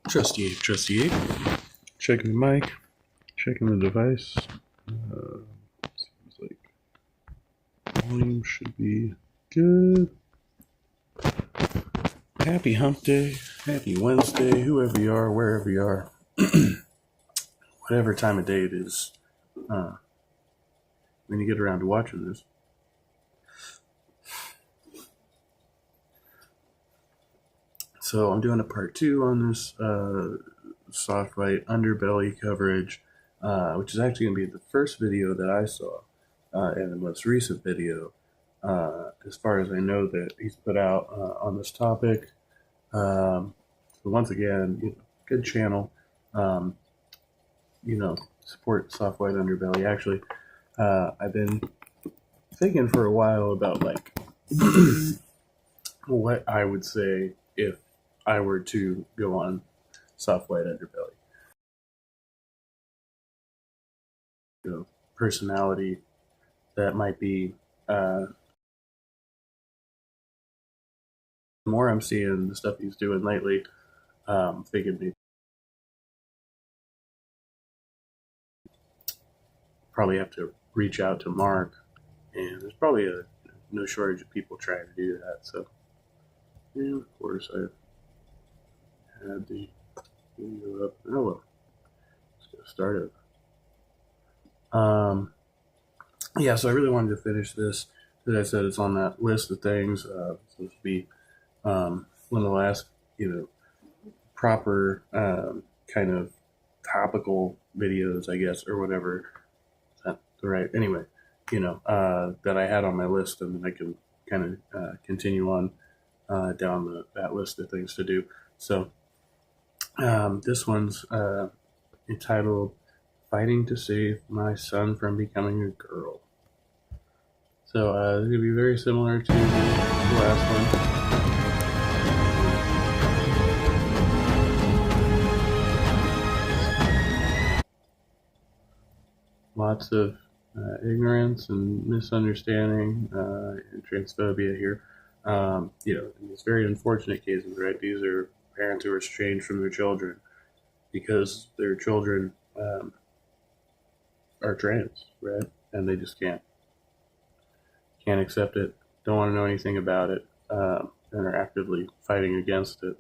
Trusty Ape. Checking the mic, checking the device. Seems like volume should be good. Happy hump day, happy Wednesday, whoever you are, wherever you are, whatever time of day it is, when you get around to watching this. So I'm doing a part 2 on this soft white underbelly coverage, which is actually going to be the first video that I saw, and the most recent video, as far as I know, that he's put out on this topic. So once again, good channel. Support soft white underbelly. Actually, I've been thinking for a while about like what I would say if I were to go on soft white underbelly. Personality that might be the more I'm seeing the stuff he's doing lately, thinking maybe probably have to reach out to Mark, and there's probably no shortage of people trying to do that. So, yeah, of course, I had the video up. Oh well, let's get started. Yeah, so I really wanted to finish this. As I said, it's on that list of things. It's supposed to be one of the last, proper kind of topical videos, I guess, or whatever. Is that right? Anyway, that I had on my list, and then I can kind of continue on down that list of things to do. So this one's entitled "Fighting to Save My Son from Becoming a Girl." So it's going to be very similar to the last one. Lots of ignorance and misunderstanding and transphobia here. In these very unfortunate cases, right? These are parents who are estranged from their children because their children are trans, right? And they just can't accept it, don't want to know anything about it, and are actively fighting against it.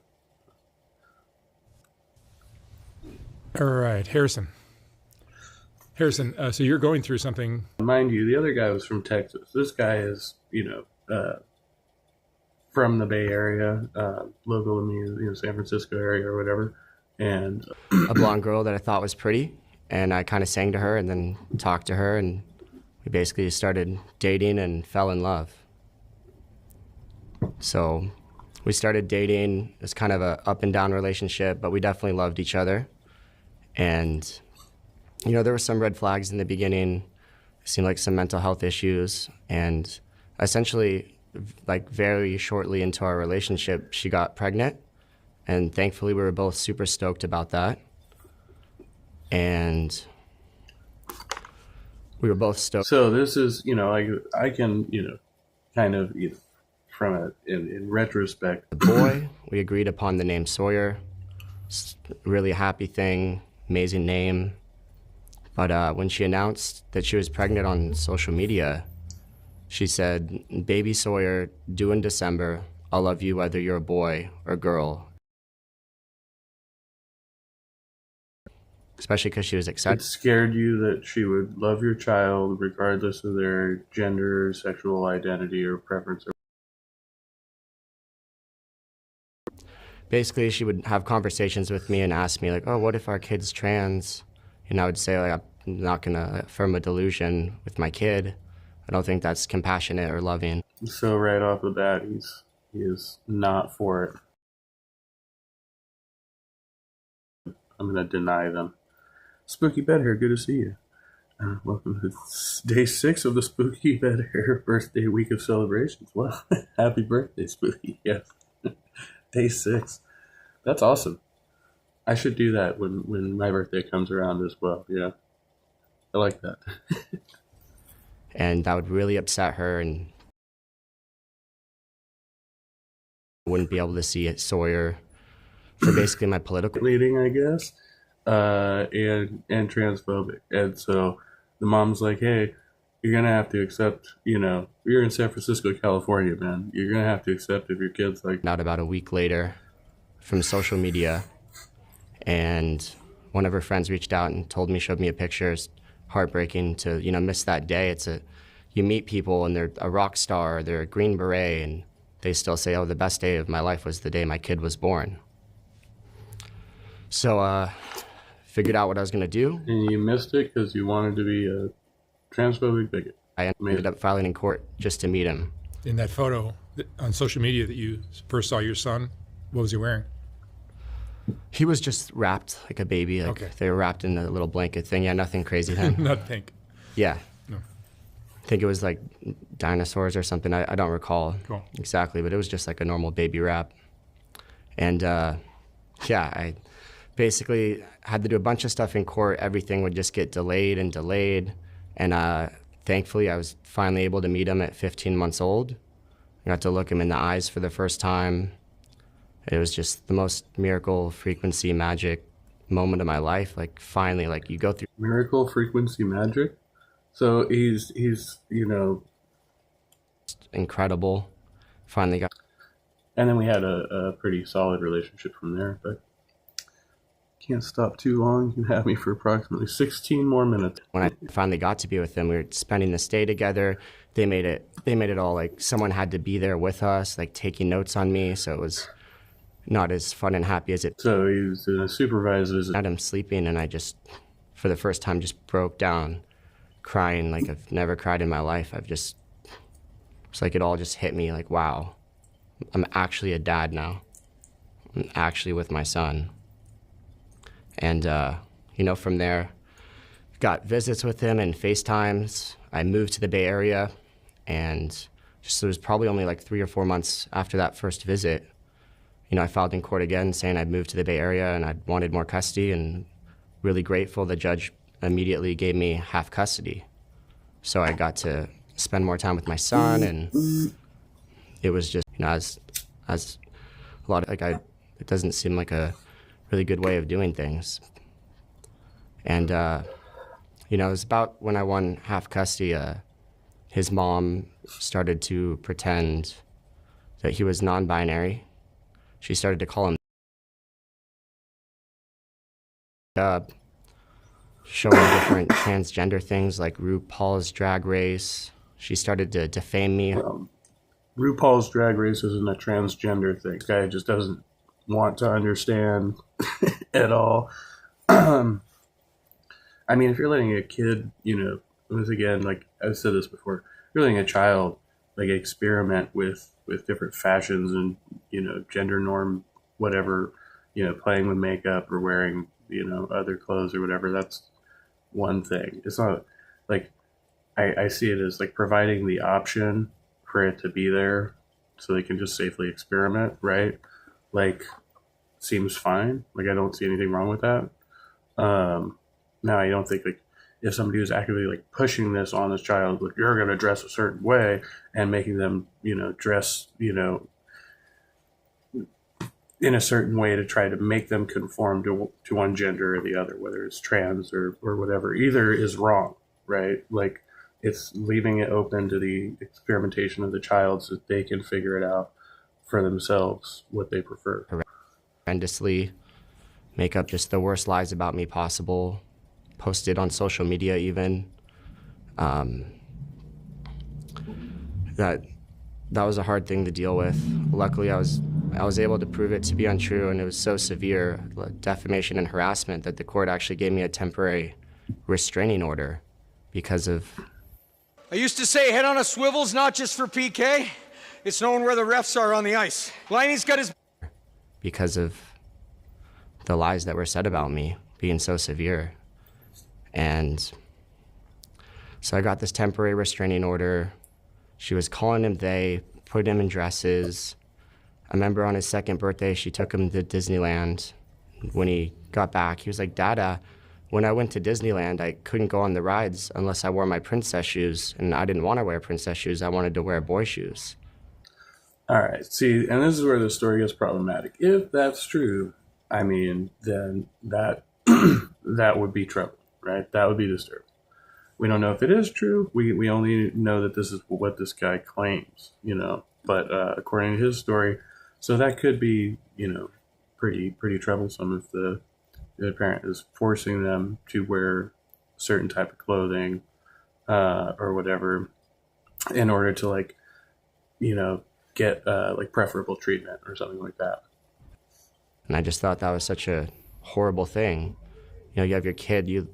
All right, Harrison, so you're going through something. Mind you, the other guy was from Texas. This guy is, from the Bay Area, local to me, San Francisco area or whatever. And a blonde girl that I thought was pretty, and I kind of sang to her and then talked to her, and we basically started dating and fell in love. So we started dating. It was kind of a up and down relationship, but we definitely loved each other. And there were some red flags in the beginning. It seemed like some mental health issues, and essentially, like very shortly into our relationship, she got pregnant, and thankfully we were both super stoked about that. And we were both stoked. So this is, I can, kind of, from it in retrospect. The boy, we agreed upon the name Sawyer. It's a really happy thing, amazing name. But when she announced that she was pregnant on social media, she said, "Baby Sawyer, due in December. I'll love you whether you're a boy or girl." Especially because she was excited. It scared you that she would love your child regardless of their gender, sexual identity, or preference. Basically, she would have conversations with me and ask me, like, "Oh, what if our kid's trans?" And I would say, like, I'm not going to affirm a delusion with my kid. I don't think that's compassionate or loving. So right off the bat, he is not for it. I'm going to deny them. Spooky Bed Hair, good to see you. Welcome to day 6 of the Spooky Bed Hair birthday week of celebrations. Wow, happy birthday, Spooky. Yes, day 6. That's awesome. I should do that when my birthday comes around as well. Yeah, I like that. And that would really upset her, and wouldn't be able to see Sawyer for basically my political leading, I guess, and transphobic. And so the mom's like, hey, you're going to have to accept, you're in San Francisco, California, man. You're going to have to accept if your kid's like. out about a week later from social media. And one of her friends reached out and told me, showed me a picture. It's heartbreaking to, miss that day. You meet people and they're a rock star, they're a Green Beret, and they still say, oh, the best day of my life was the day my kid was born. So, figured out what I was going to do. And you missed it because you wanted to be a transphobic bigot. I ended up filing in court just to meet him. In that photo on social media that you first saw your son, what was he wearing? He was just wrapped like a baby. Like Okay. They were wrapped in a little blanket thing. Yeah, nothing crazy then. Not pink. Yeah. No. I think it was like dinosaurs or something. I don't recall Cool. exactly, but it was just like a normal baby wrap. And I basically had to do a bunch of stuff in court. Everything would just get delayed and delayed. And thankfully, I was finally able to meet him at 15 months old. I got to look him in the eyes for the first time. It was just the most miracle, frequency, magic moment of my life. Like finally, like you go through Miracle, frequency, magic. So he's incredible. Finally got. And then we had a pretty solid relationship from there, but can't stop too long. You have me for approximately 16 more minutes. When I finally got to be with them, we were spending the stay together. They made it all like someone had to be there with us, like taking notes on me. So it was not as fun and happy as it. So he was a supervised visit. Had him sleeping, and I just, for the first time, just broke down, crying like I've never cried in my life. It's like it all just hit me like, wow, I'm actually a dad now. I'm actually with my son. And, from there, got visits with him and FaceTimes. I moved to the Bay Area, and it was probably only like 3 or 4 months after that first visit. I filed in court again saying I'd moved to the Bay Area and I wanted more custody, and really grateful the judge immediately gave me half custody. So I got to spend more time with my son, and it was just, as a lot of, it doesn't seem like a really good way of doing things. And, it was about when I won half custody, his mom started to pretend that he was non-binary. She started to call him showing different transgender things like RuPaul's Drag Race. She started to defame me. RuPaul's Drag Race isn't a transgender thing. Guy just doesn't want to understand at all. I mean, if you're letting a kid, once again, like I've said this before, you're letting a child like experiment with different fashions and, gender norm, whatever, playing with makeup or wearing, other clothes or whatever, that's one thing. It's not like, I see it as like providing the option for it to be there so they can just safely experiment, right? Like, seems fine. Like, I don't see anything wrong with that. Now, I don't think like if somebody was actively like pushing this on this child, like you're going to dress a certain way and making them, dress, in a certain way to try to make them conform to one gender or the other, whether it's trans or whatever, either is wrong, right? Like it's leaving it open to the experimentation of the child so that they can figure it out for themselves, what they prefer. Horrendously, make up just the worst lies about me possible, post it on social media even. That was a hard thing to deal with. Luckily, I was able to prove it to be untrue, and it was so severe, defamation and harassment, that the court actually gave me a temporary restraining order because of... I used to say head on a swivel's not just for PK. It's knowing where the refs are on the ice. Liney's got his... Because of the lies that were said about me being so severe. And so I got this temporary restraining order. She was calling him they, putting him in dresses. I remember on his second birthday, she took him to Disneyland. When he got back, he was like, Dada, when I went to Disneyland, I couldn't go on the rides unless I wore my princess shoes, and I didn't want to wear princess shoes. I wanted to wear boy shoes. All right. See, and this is where the story gets problematic. If that's true, I mean, then that that would be trouble, right? That would be disturbing. We don't know if it is true. We only know that this is what this guy claims, you know. But according to his story, so that could be, you know, pretty troublesome if the parent is forcing them to wear certain type of clothing or whatever in order to, like, you know, get like preferable treatment or something like that. And I just thought that was such a horrible thing. You know, you have your kid, you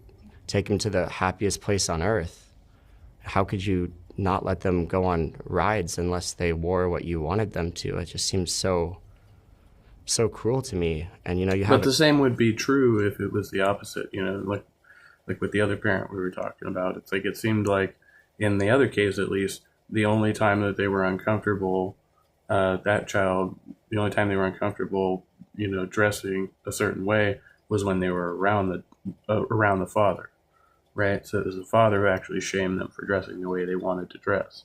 take him to the happiest place on earth. How could you not let them go on rides unless they wore what you wanted them to? It just seems so cruel to me. And you know, you have. But the same would be true if it was the opposite. You know, like with the other parent we were talking about. It's like it seemed like in the other case, at least, the only time that they were uncomfortable, that child, the only time they were uncomfortable, you know, dressing a certain way was when they were around the father. Right, so it was the father who actually shamed them for dressing the way they wanted to dress.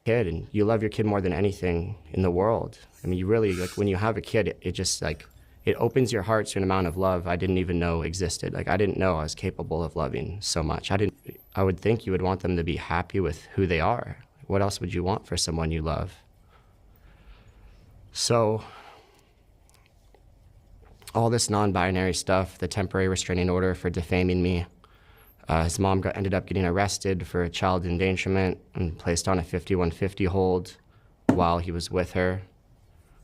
Kid, and you love your kid more than anything in the world. I mean, you really, like, when you have a kid, it just, like, it opens your heart to an amount of love I didn't even know existed. Like, I didn't know I was capable of loving so much. I would think you would want them to be happy with who they are. What else would you want for someone you love? So, all this non-binary stuff, the temporary restraining order for defaming me, his mom ended up getting arrested for child endangerment and placed on a 5150 hold while he was with her.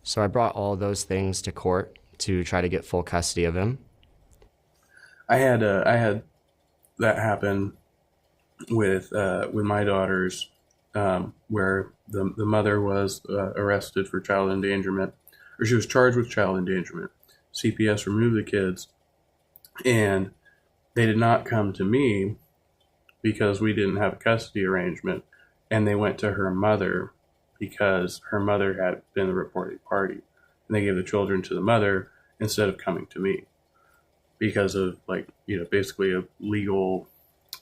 So I brought all those things to court to try to get full custody of him. I had that happen with my daughters, where the mother was arrested for child endangerment, or she was charged with child endangerment. CPS removed the kids, and they did not come to me because we didn't have a custody arrangement, and they went to her mother because her mother had been the reporting party, and they gave the children to the mother instead of coming to me because of, like, you know, basically a legal,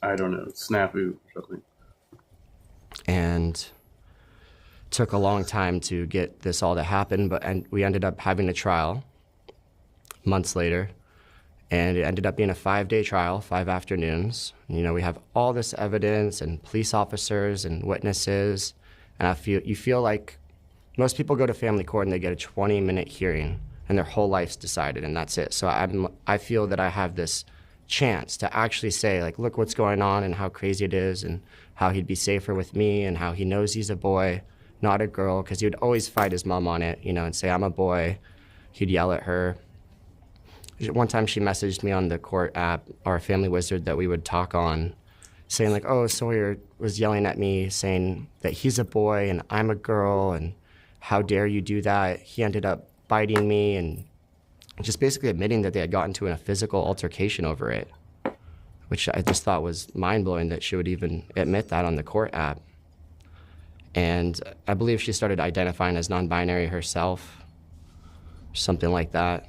I don't know, snafu or something. And took a long time to get this all to happen, but we ended up having a trial months later. And it ended up being a 5-day trial, 5 afternoons. You know, we have all this evidence and police officers and witnesses. And you feel like most people go to family court and they get a 20-minute hearing and their whole life's decided and that's it. So I feel that I have this chance to actually say, like, look what's going on and how crazy it is and how he'd be safer with me and how he knows he's a boy, not a girl, because he would always fight his mom on it, you know, and say, I'm a boy. He'd yell at her. One time she messaged me on the court app, our family wizard that we would talk on, saying, like, oh, Sawyer was yelling at me saying that he's a boy and I'm a girl and how dare you do that. He ended up biting me and just basically admitting that they had gotten into a physical altercation over it, which I just thought was mind-blowing that she would even admit that on the court app. And I believe she started identifying as non-binary herself, something like that.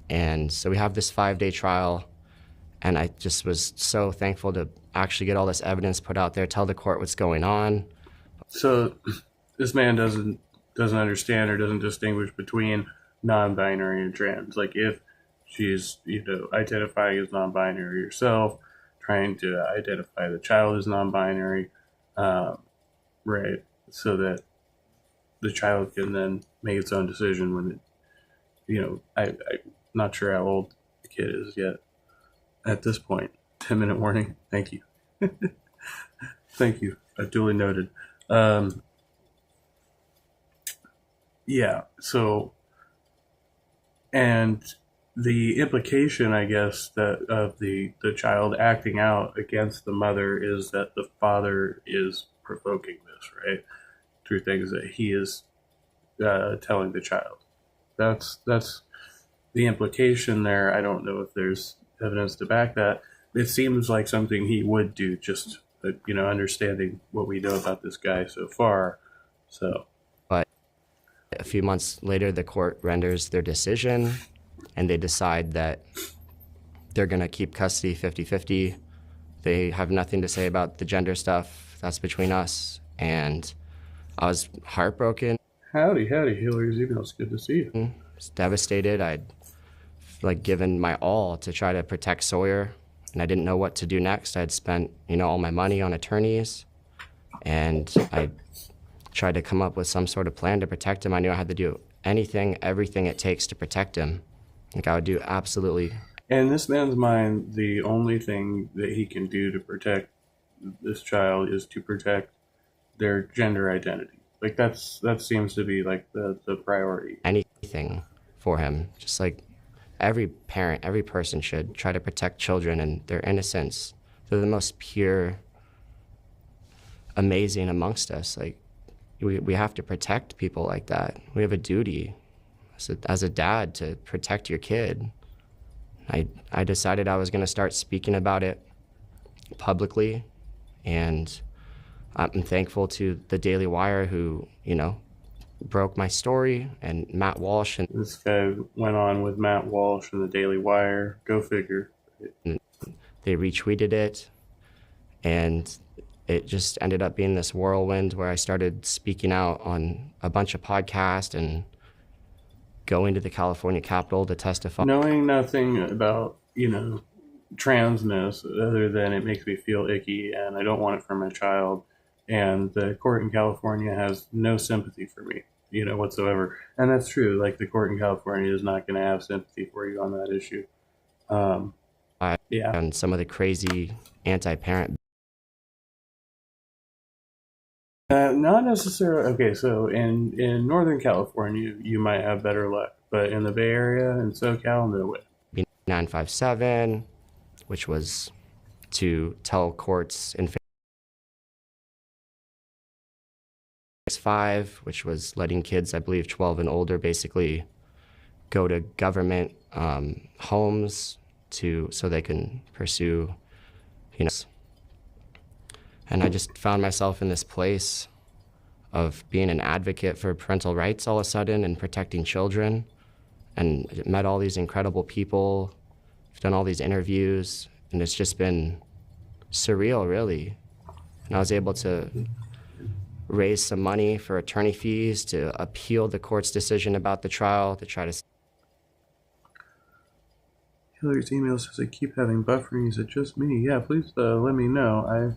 And so we have this 5-day trial, and I just was so thankful to actually get all this evidence put out there, tell the court what's going on. So this man doesn't understand or doesn't distinguish between non-binary and trans. Like, if she's, you know, identifying as non-binary herself, trying to identify the child as non-binary, right, so that the child can then make its own decision when it, you know, I'm not sure how old the kid is yet at this point. 10-minute warning. Thank you. Thank you. Duly noted. Yeah, so, and the implication, I guess, that of the child acting out against the mother is that the father is provoking this, right? Through things that he is telling the child. That's the implication there. I don't know if there's evidence to back that. It seems like something he would do, just, you know, understanding what we know about this guy so far. So, but a few months later, the court renders their decision, and they decide that they're going to keep custody 50-50. They have nothing to say about the gender stuff. That's between us. And I was heartbroken. Howdy, Hillary Zeno. It's good to see you. I was devastated. I'd like given my all to try to protect Sawyer, and I didn't know what to do next. I'd spent, all my money on attorneys, and I tried to come up with some sort of plan to protect him. I knew I had to do anything, everything it takes to protect him. Like I would do absolutely. In this man's mind, the only thing that he can do to protect this child is to protect their gender identity. Like that seems to be like the priority. Anything for him, just like every parent, every person should try to protect children and their innocence. They're the most pure, amazing amongst us. Like we have to protect people like that. We have a duty as a dad to protect your kid. I decided I was going to start speaking about it publicly, and I'm thankful to the Daily Wire who, broke my story, and Matt Walsh. And this guy went on with Matt Walsh and the Daily Wire. Go figure. They retweeted it, and it just ended up being this whirlwind where I started speaking out on a bunch of podcasts and going to the California Capitol to testify. Knowing nothing about, transness other than it makes me feel icky and I don't want it for my child. And the court in California has no sympathy for me, whatsoever. And that's true. Like the court in California is not going to have sympathy for you on that issue. Yeah. And some of the crazy anti-parent. Not necessarily. Okay, so in Northern California, you might have better luck, but in the Bay Area and SoCal, no way. 957, which was to tell courts in 5, which was letting kids, I believe 12 and older, basically go to government homes so they can pursue, And I just found myself in this place of being an advocate for parental rights all of a sudden and protecting children, and met all these incredible people. I've done all these interviews, and it's just been surreal, really. And I was able to raise some money for attorney fees to appeal the court's decision about the trial, to try to... Hillary's email says I keep having buffering. Is it just me? Yeah, please let me know.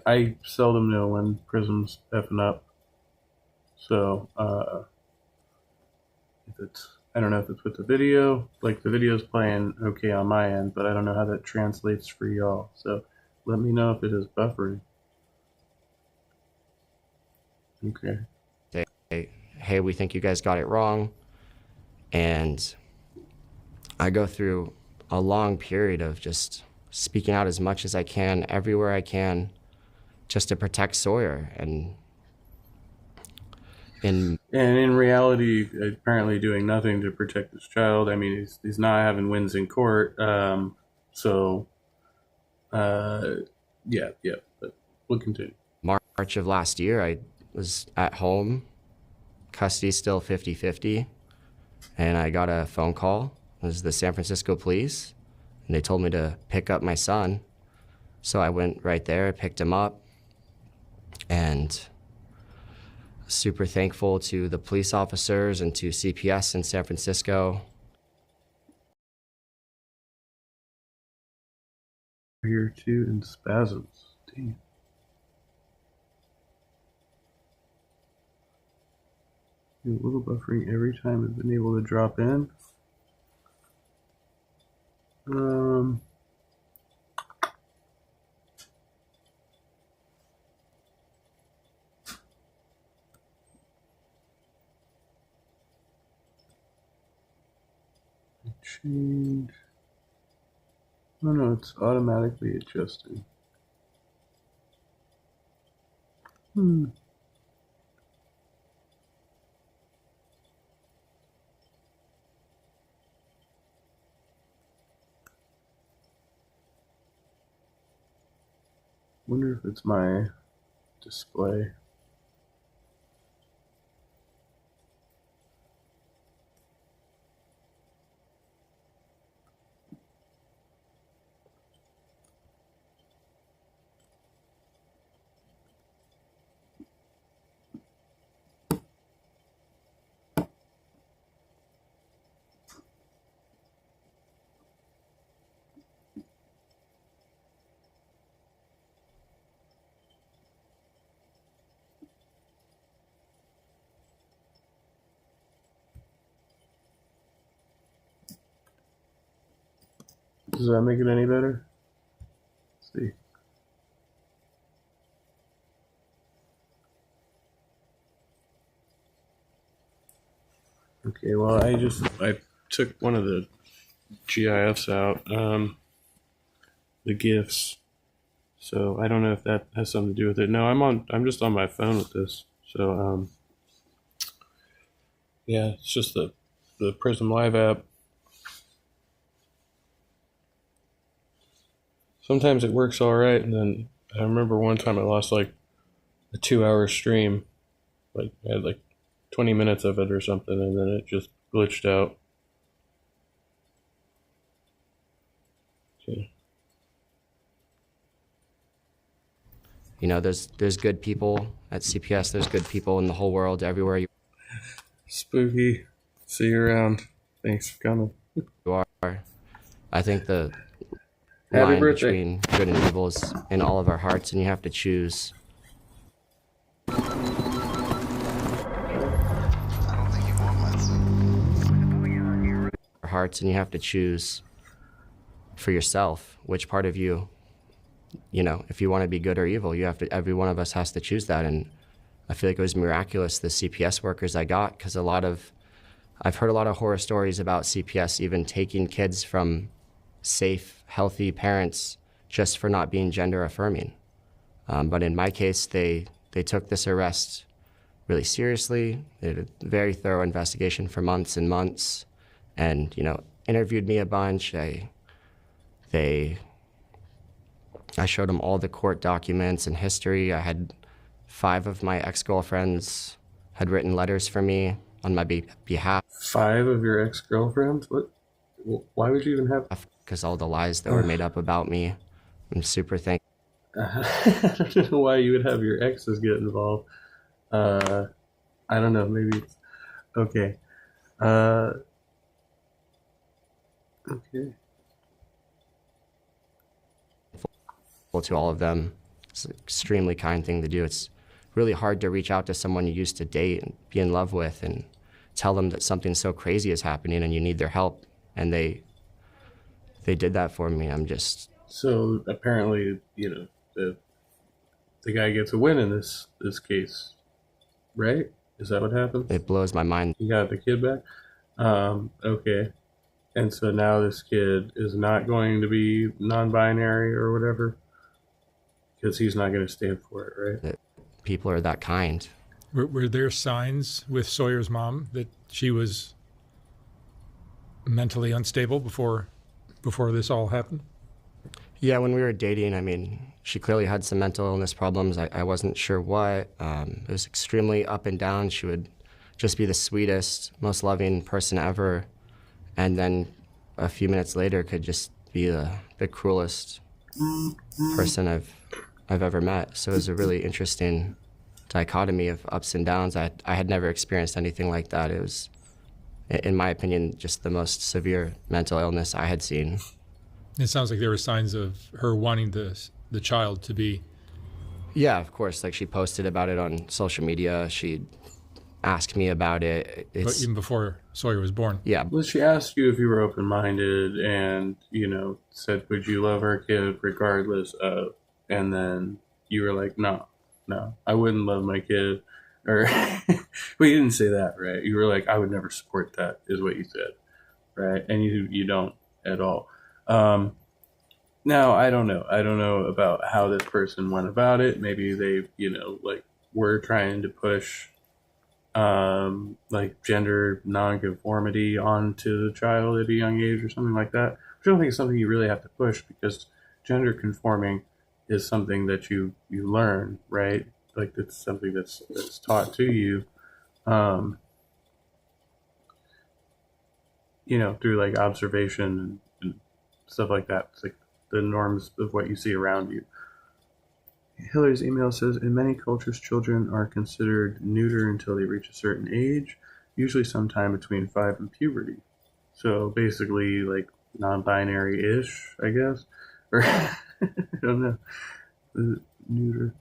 I seldom know when Prism's effing up. So, I don't know if it's with the video. Like, the video's playing okay on my end, but I don't know how that translates for y'all. So, let me know if it is buffering. Okay. Hey, we think you guys got it wrong. And I go through a long period of just speaking out as much as I can, everywhere I can, just to protect Sawyer. And in reality, apparently doing nothing to protect his child. I mean, he's not having wins in court. Yeah, but we'll continue. March of last year, I was at home, custody still 50-50, and I got a phone call. It was the San Francisco police, and they told me to pick up my son. So I went right there, picked him up, and super thankful to the police officers and to CPS in San Francisco. Here too in spasms. Damn. A little buffering every time I've been able to drop in. Change. Oh no, it's automatically adjusting. Wonder if it's my display. Does that make it any better? Let's see. Okay, well, I took one of the GIFs out, the GIFs. So I don't know if that has something to do with it. No, I'm just on my phone with this. So yeah, it's just the Prism Live app. Sometimes it works all right, and then I remember one time I lost like a 2-hour stream. Like I had like 20 minutes of it or something, and then it just glitched out. Okay. You know, there's good people at CPS. There's good people in the whole world, everywhere you Spooky. See you around. Thanks for coming. are. I think the Happy line birthday. between good and evil is in all of our hearts, and you have to choose. Our hearts, and you have to choose for yourself which part of you, if you want to be good or evil, you have to. Every one of us has to choose that, and I feel like it was miraculous the CPS workers I got, because I've heard a lot of horror stories about CPS even taking kids from safe, healthy parents just for not being gender affirming. But in my case, they took this arrest really seriously. They did a very thorough investigation for months and months, and interviewed me a bunch. I showed them all the court documents and history. I had 5 of my ex-girlfriends had written letters for me on my behalf. 5 of your ex-girlfriends? What? Why would you even have? Because all the lies that were made up about me. I'm super thankful. I don't know why you would have your exes get involved. I don't know. Maybe it's okay. Okay. To all of them. It's an extremely kind thing to do. It's really hard to reach out to someone you used to date and be in love with and tell them that something so crazy is happening and you need their help. And they did that for me. I'm just... So apparently, the guy gets a win in this case, right? Is that what happened? It blows my mind. He got the kid back? Okay. And so now this kid is not going to be non-binary or whatever? Because he's not going to stand for it, right? That people are that kind. Were there signs with Sawyer's mom that she was mentally unstable before this all happened? Yeah, when we were dating, she clearly had some mental illness problems. I wasn't sure what. It was extremely up and down. She would just be the sweetest, most loving person ever. And then a few minutes later could just be the cruelest person I've ever met. So it was a really interesting dichotomy of ups and downs. I had never experienced anything like that. It was, in my opinion, just the most severe mental illness I had seen. It sounds like there were signs of her wanting the child to be... Yeah, of course. Like, she posted about it on social media. She'd ask me about it. But even before Sawyer was born. Yeah. Well, she asked you if you were open-minded and, said, would you love our kid regardless of, and then you were like, no, I wouldn't love my kid. Or, well, you didn't say that, right? You were like, I would never support that, is what you said, right? And you don't at all. Now, I don't know. I don't know about how this person went about it. Maybe they, were trying to push gender nonconformity onto the child at a young age or something like that. Which I don't think is something you really have to push, because gender conforming is something that you learn, right? Like, it's something that's taught to you, through like observation and stuff like that. It's like the norms of what you see around you. Hillary's email says, in many cultures, children are considered neuter until they reach a certain age, usually sometime between 5 and puberty. So basically, like, non-binary-ish, I guess. Or, I don't know. Neuter.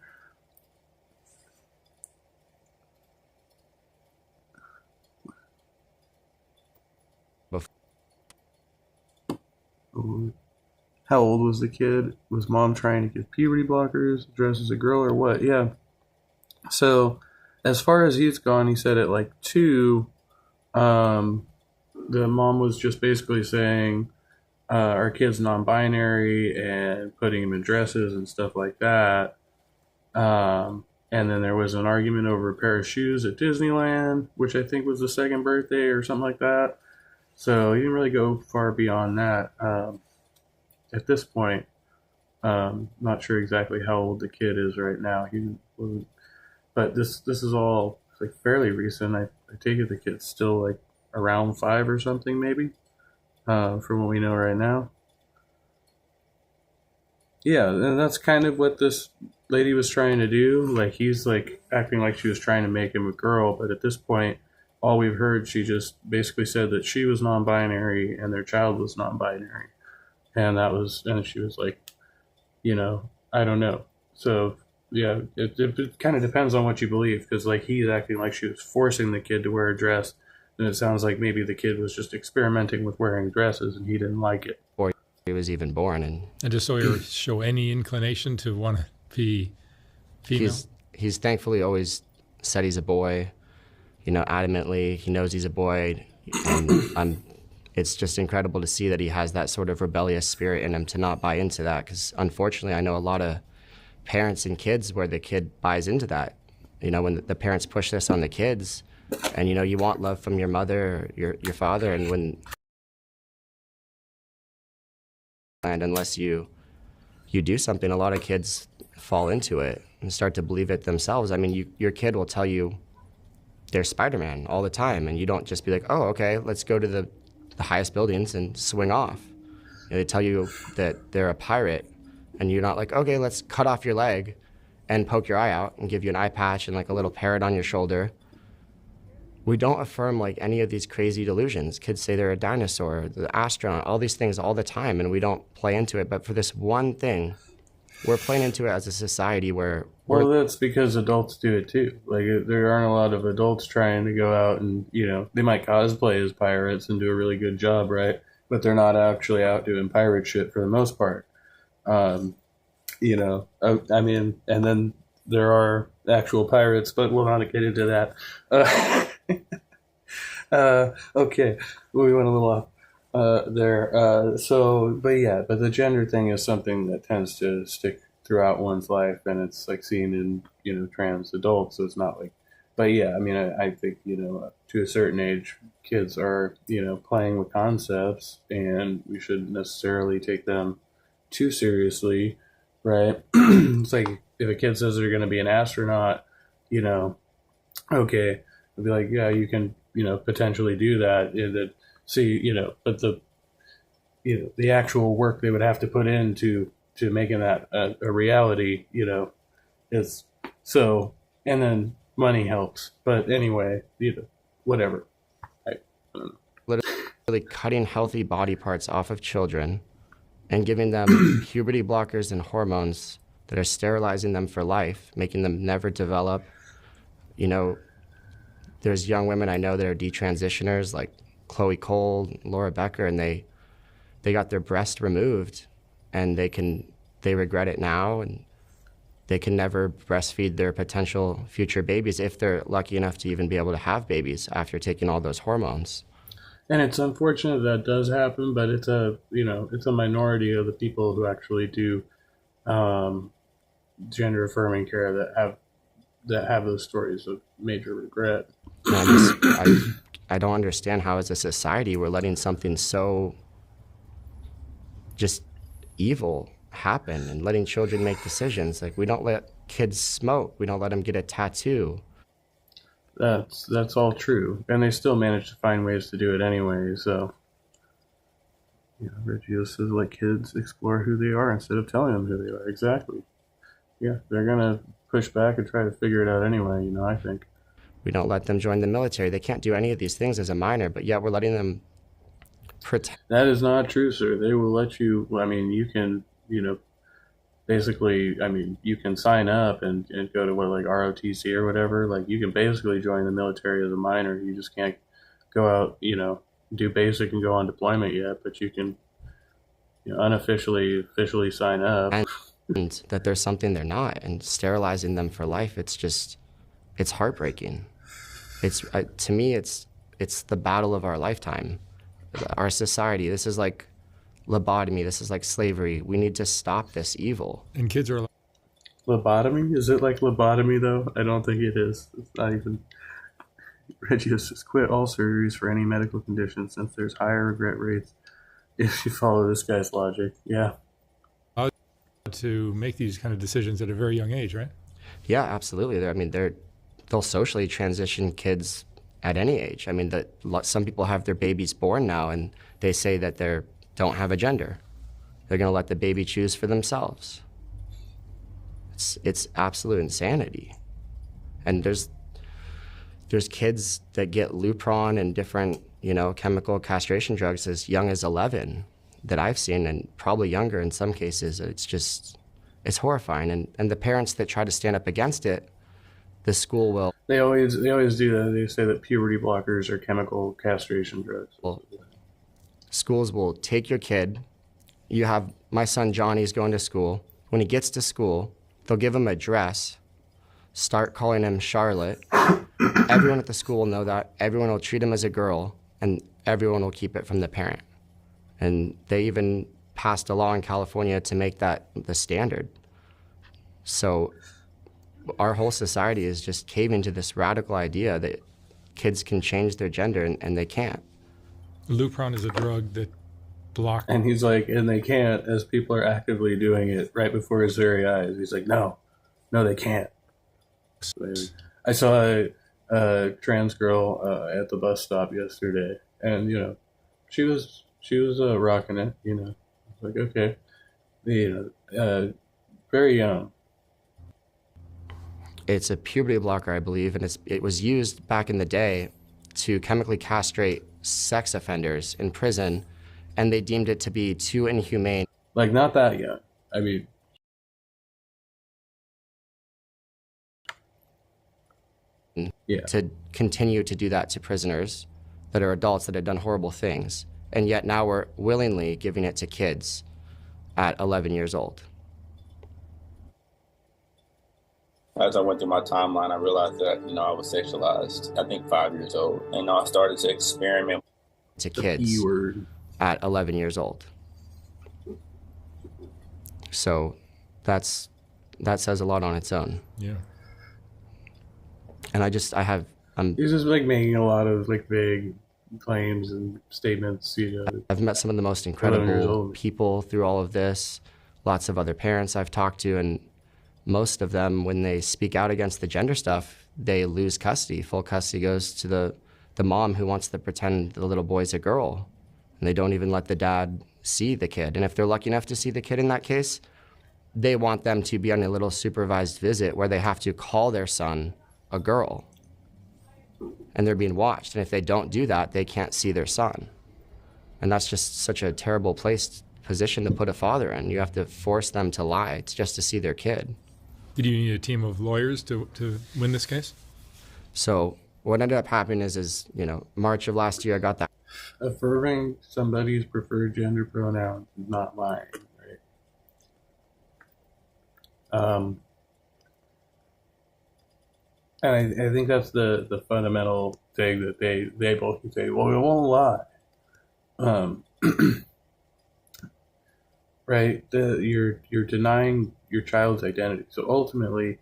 Oh. how old was the kid? Was mom trying to give puberty blockers, dress as a girl, or what? Yeah. So, as far as he's gone, he said at like 2, um, the mom was just basically saying our kid's non-binary and putting him in dresses and stuff like that. And then there was an argument over a pair of shoes at Disneyland, which I think was the second birthday or something like that. So he didn't really go far beyond that. At this point, not sure exactly how old the kid is right now. But this is all like fairly recent. I take it the kid's still like around 5 or something, maybe, from what we know right now. Yeah, and that's kind of what this lady was trying to do. Like, he's like acting like she was trying to make him a girl, but at this point, all we've heard, she just basically said that she was non-binary and their child was non-binary, and she was like, I don't know. So yeah, it kind of depends on what you believe, because like he's acting like she was forcing the kid to wear a dress, and it sounds like maybe the kid was just experimenting with wearing dresses and he didn't like it. Before he was even born, and just so you show any inclination to want to be female? He's thankfully always said he's a boy, adamantly. He knows he's a boy, and it's just incredible to see that he has that sort of rebellious spirit in him to not buy into that, because unfortunately I know a lot of parents and kids where the kid buys into that. When the parents push this on the kids, and you want love from your mother or your father, and unless you do something, a lot of kids fall into it and start to believe it themselves. I mean, your kid will tell you they're Spider-Man all the time, and you don't just be like, oh, okay, let's go to the highest buildings and swing off. They tell you that they're a pirate, and you're not like, okay, let's cut off your leg and poke your eye out and give you an eye patch and like a little parrot on your shoulder. We don't affirm like any of these crazy delusions. Kids say they're a dinosaur, the astronaut, all these things all the time, and we don't play into it. But for this one thing, we're playing into it as a society where that's because adults do it too. Like, there aren't a lot of adults trying to go out and, they might cosplay as pirates and do a really good job, right? But they're not actually out doing pirate shit for the most part. I mean, and then there are actual pirates, but we'll not get into that. Okay, we went a little off there. But the gender thing is something that tends to stick throughout one's life, and it's like seen in trans adults. So it's not like, but yeah, I mean, I think to a certain age, kids are playing with concepts, and we shouldn't necessarily take them too seriously, right? It's like if a kid says they're going to be an astronaut, okay, I'd be like, yeah, you can potentially do that. But the actual work they would have to put into making that a reality, is so. And then money helps, but anyway, whatever. I don't know. Literally cutting healthy body parts off of children and giving them puberty blockers and hormones that are sterilizing them for life, making them never develop. There's young women I know that are detransitioners, like Chloe Cole, Laura Becker, and they got their breast removed, and they regret it now, and they can never breastfeed their potential future babies if they're lucky enough to even be able to have babies after taking all those hormones. And it's unfortunate that does happen, but it's a minority of the people who actually do gender affirming care that have those stories of major regret. I don't understand how, as a society, we're letting something so just evil happen and letting children make decisions. Like, we don't let kids smoke. We don't let them get a tattoo. That's all true, and they still manage to find ways to do it anyway. So, Reggie says, let kids explore who they are instead of telling them who they are. Exactly. Yeah, they're gonna push back and try to figure it out anyway. I think. We don't let them join the military. They can't do any of these things as a minor, but yet we're letting them protect. That is not true, sir. They will let you. I mean, you can, basically, I mean, you can sign up and go to like ROTC or whatever. Like, you can basically join the military as a minor. You just can't go out, do basic and go on deployment yet, but you can unofficially, officially sign up. and that there's something they're not, and sterilizing them for life. It's heartbreaking. It's to me, it's the battle of our lifetime. Our society. This is like lobotomy. This is like slavery. We need to stop this evil. And kids are Lobotomy? Is it like lobotomy though? I don't think it is. It's not even. Reggie says, quit all surgeries for any medical condition since there's higher regret rates if you follow this guy's logic. Yeah. to make these kind of decisions at a very young age, right? Yeah, absolutely. I mean, they'll socially transition kids at any age. I mean, some people have their babies born now, and they say that they don't have a gender. They're going to let the baby choose for themselves. It's absolute insanity. And there's kids that get Lupron and different, chemical castration drugs as young as 11 that I've seen, and probably younger in some cases. It's horrifying. And the parents that try to stand up against it, the school will. They always do that. They say that puberty blockers are chemical castration drugs. Well, schools will take your kid. You have my son Johnny's going to school. When he gets to school, they'll give him a dress, start calling him Charlotte. Everyone at the school will know that. Everyone will treat him as a girl, and everyone will keep it from the parent. And they even passed a law in California to make that the standard. So our whole society is just caving to this radical idea that kids can change their gender, and they can't. Lupron is a drug that blocks. And he's like, and they can't, as people are actively doing it right before his very eyes. He's like, no, they can't. I saw a trans girl at the bus stop yesterday, and she was rocking it. Like, okay, very young. It's a puberty blocker, I believe, and it was used back in the day to chemically castrate sex offenders in prison, and they deemed it to be too inhumane. Like, not that young. I mean, yeah. To continue to do that to prisoners that are adults that have done horrible things. And yet now we're willingly giving it to kids at 11 years old. As I went through my timeline, I realized that, I was sexualized, I think 5 years old. And I started to experiment. To kids at 11 years old. So that says a lot on its own. Yeah. And he's just like making a lot of like vague claims and statements. I've met some of the most incredible people through all of this. Lots of other parents I've talked to, and most of them, when they speak out against the gender stuff, they lose custody. Full custody goes to the mom who wants to pretend the little boy's a girl, and they don't even let the dad see the kid. And if they're lucky enough to see the kid in that case, they want them to be on a little supervised visit where they have to call their son a girl, and they're being watched. And if they don't do that, they can't see their son. And that's just such a terrible position to put a father in. You have to force them to lie just to see their kid. Did you need a team of lawyers to win this case? So what ended up happening is March of last year, I got that. Affirming somebody's preferred gender pronouns is not lying, right? And I think that's the fundamental thing that they both can say, well, we won't lie. Right? You're denying your child's identity. So ultimately,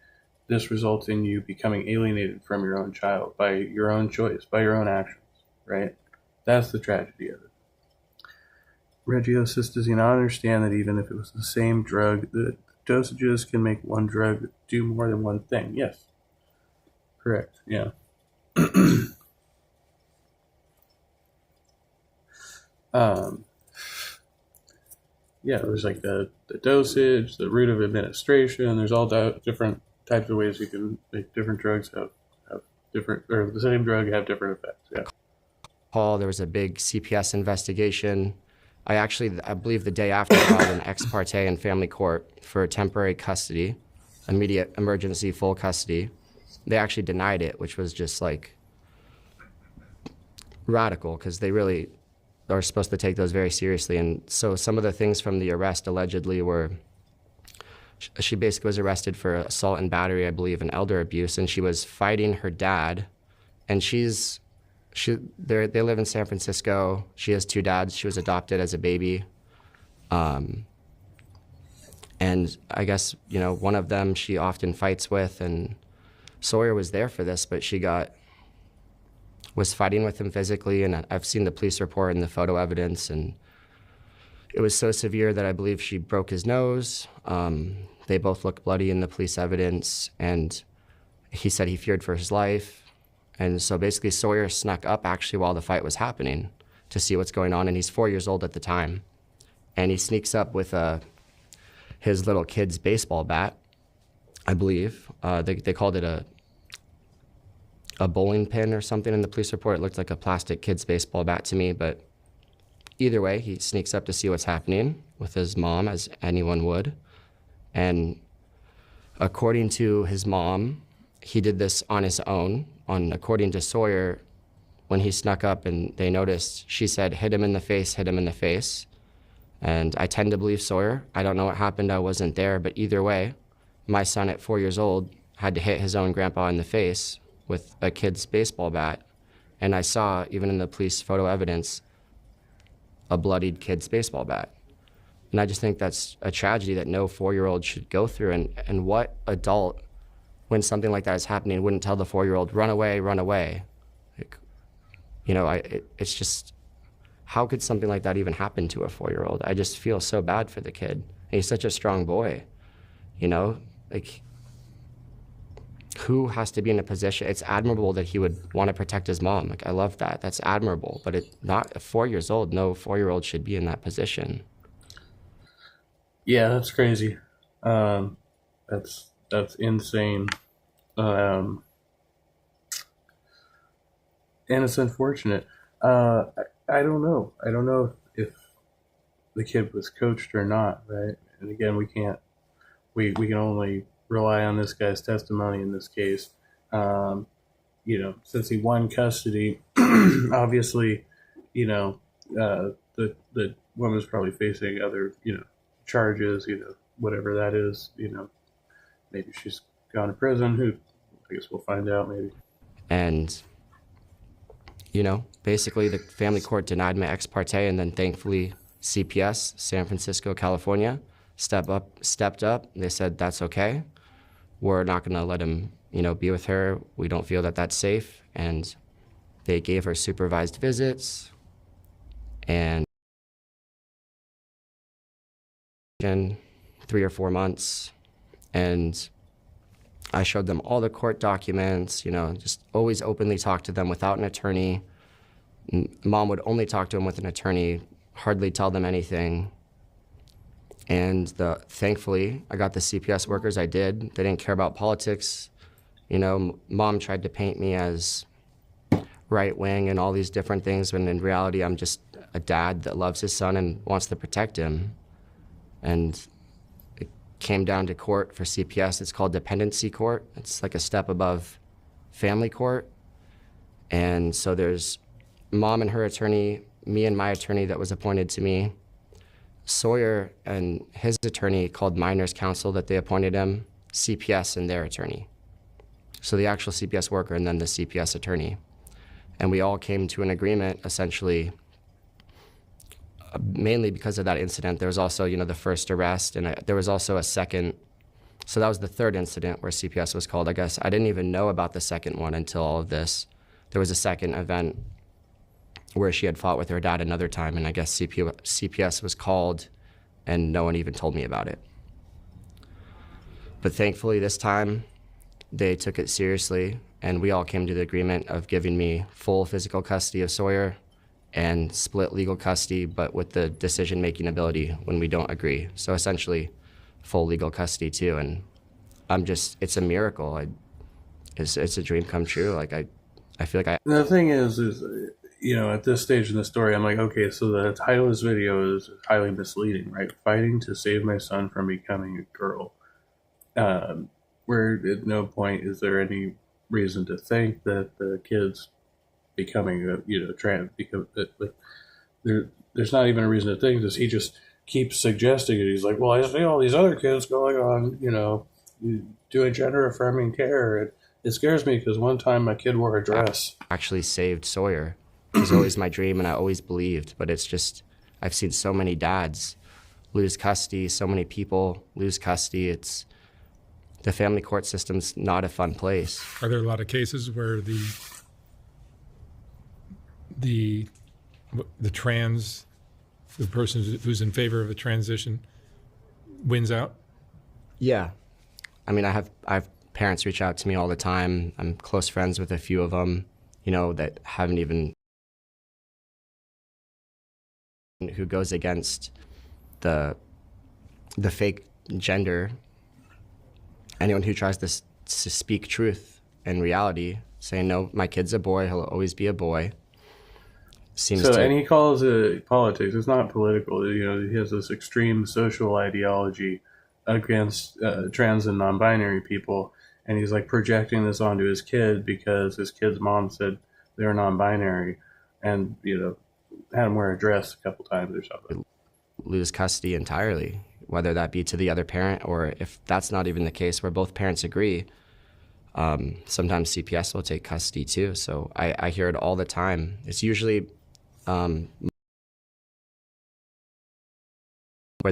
this results in you becoming alienated from your own child by your own choice, by your own actions, right? That's the tragedy of it. Reggio says, does he not understand that even if it was the same drug, the dosages can make one drug do more than one thing? Yes. Correct. Yeah. Yeah, there's like the dosage, the route of administration. There's all different types of ways you can make different drugs have different, or the same drug have different effects. Yeah. Paul, there was a big CPS investigation. I believe the day after, I filed an ex parte in family court for temporary custody, immediate emergency full custody. They actually denied it, which was just like radical, because they really are supposed to take those very seriously. And so some of the things from the arrest allegedly were, she basically was arrested for assault and battery, I believe, and elder abuse, and she was fighting her dad. And they live in San Francisco. She has two dads. She was adopted as a baby. And I guess, one of them she often fights with, and Sawyer was there for this, but she was fighting with him physically, and I've seen the police report and the photo evidence, and it was so severe that I believe she broke his nose. They both look bloody in the police evidence, and he said he feared for his life. And so basically Sawyer snuck up actually while the fight was happening to see what's going on, and he's 4 years old at the time. And he sneaks up with his little kid's baseball bat, I believe. They called it a bowling pin or something in the police report. It looked like a plastic kid's baseball bat to me, but either way, he sneaks up to see what's happening with his mom, as anyone would. And according to his mom, he did this on his own. According to Sawyer, when he snuck up and they noticed, she said, hit him in the face, hit him in the face. And I tend to believe Sawyer. I don't know what happened, I wasn't there, but either way, my son at 4 years old had to hit his own grandpa in the face with a kid's baseball bat. And I saw, even in the police photo evidence, a bloodied kid's baseball bat. And I just think that's a tragedy that no 4-year-old should go through. And what adult, when something like that is happening, wouldn't tell the 4-year-old, run away, run away? It's just, how could something like that even happen to a 4-year-old? I just feel so bad for the kid. And he's such a strong boy, who has to be in a position? It's admirable that he would want to protect his mom. I love that. That's admirable. But not at 4 years old. No 4-year-old should be in that position. Yeah, that's crazy. That's insane. And it's unfortunate. I don't know. I don't know if the kid was coached or not, right? And again, we can only rely on this guy's testimony in this case. Since he won custody, obviously, the woman's probably facing other, charges, whatever that is, maybe she's gone to prison. I guess we'll find out maybe. And, basically the family court denied my ex parte, and then thankfully CPS, San Francisco, California, stepped up. They said, that's okay. We're not gonna let him, be with her. We don't feel that that's safe. And they gave her supervised visits and 3 or 4 months. And I showed them all the court documents, just always openly talk to them without an attorney. Mom would only talk to him with an attorney, hardly tell them anything. And thankfully, I got the CPS workers. I did. They didn't care about politics. Mom tried to paint me as right-wing and all these different things, when in reality, I'm just a dad that loves his son and wants to protect him. And it came down to court for CPS. It's called dependency court. It's like a step above family court. And so there's Mom and her attorney, me and my attorney that was appointed to me, Sawyer and his attorney called minors counsel that they appointed him, CPS and their attorney. So the actual CPS worker and then the CPS attorney. And we all came to an agreement, essentially, mainly because of that incident. There was also, the first arrest, and there was also a second. So that was the third incident where CPS was called. I guess I didn't even know about the second one until all of this. There was a second event where she had fought with her dad another time, and I guess CPS was called, and no one even told me about it. But thankfully this time, they took it seriously, and we all came to the agreement of giving me full physical custody of Sawyer and split legal custody, but with the decision-making ability when we don't agree. So essentially, full legal custody too, and it's a miracle. It's a dream come true. I feel like The thing is at this stage in the story, I'm like, okay, so the title of this video is highly misleading, right? Fighting to save my son from becoming a girl. Where at no point is there any reason to think that the kid's becoming trans, there's not even a reason to think this. He just keeps suggesting it. He's like, well, I see all these other kids going on, doing gender affirming care. It scares me because one time my kid wore a dress. Actually saved Sawyer. It was always my dream, and I always believed, but it's just, I've seen so many dads lose custody, so many people lose custody. The family court system's not a fun place. Are there a lot of cases where the person who's in favor of the transition wins out? Yeah. I mean, I have parents reach out to me all the time. I'm close friends with a few of them, that haven't even, who goes against the fake gender. Anyone who tries to speak truth and reality, saying, no, my kid's a boy, he'll always be a boy. And he calls it politics. It's not political. He has this extreme social ideology against trans and non-binary people, and he's like projecting this onto his kid because his kid's mom said they're non-binary, and had him wear a dress a couple times or something. Lose custody entirely, whether that be to the other parent, or if that's not even the case where both parents agree, sometimes CPS will take custody too. So I hear it all the time. It's usually where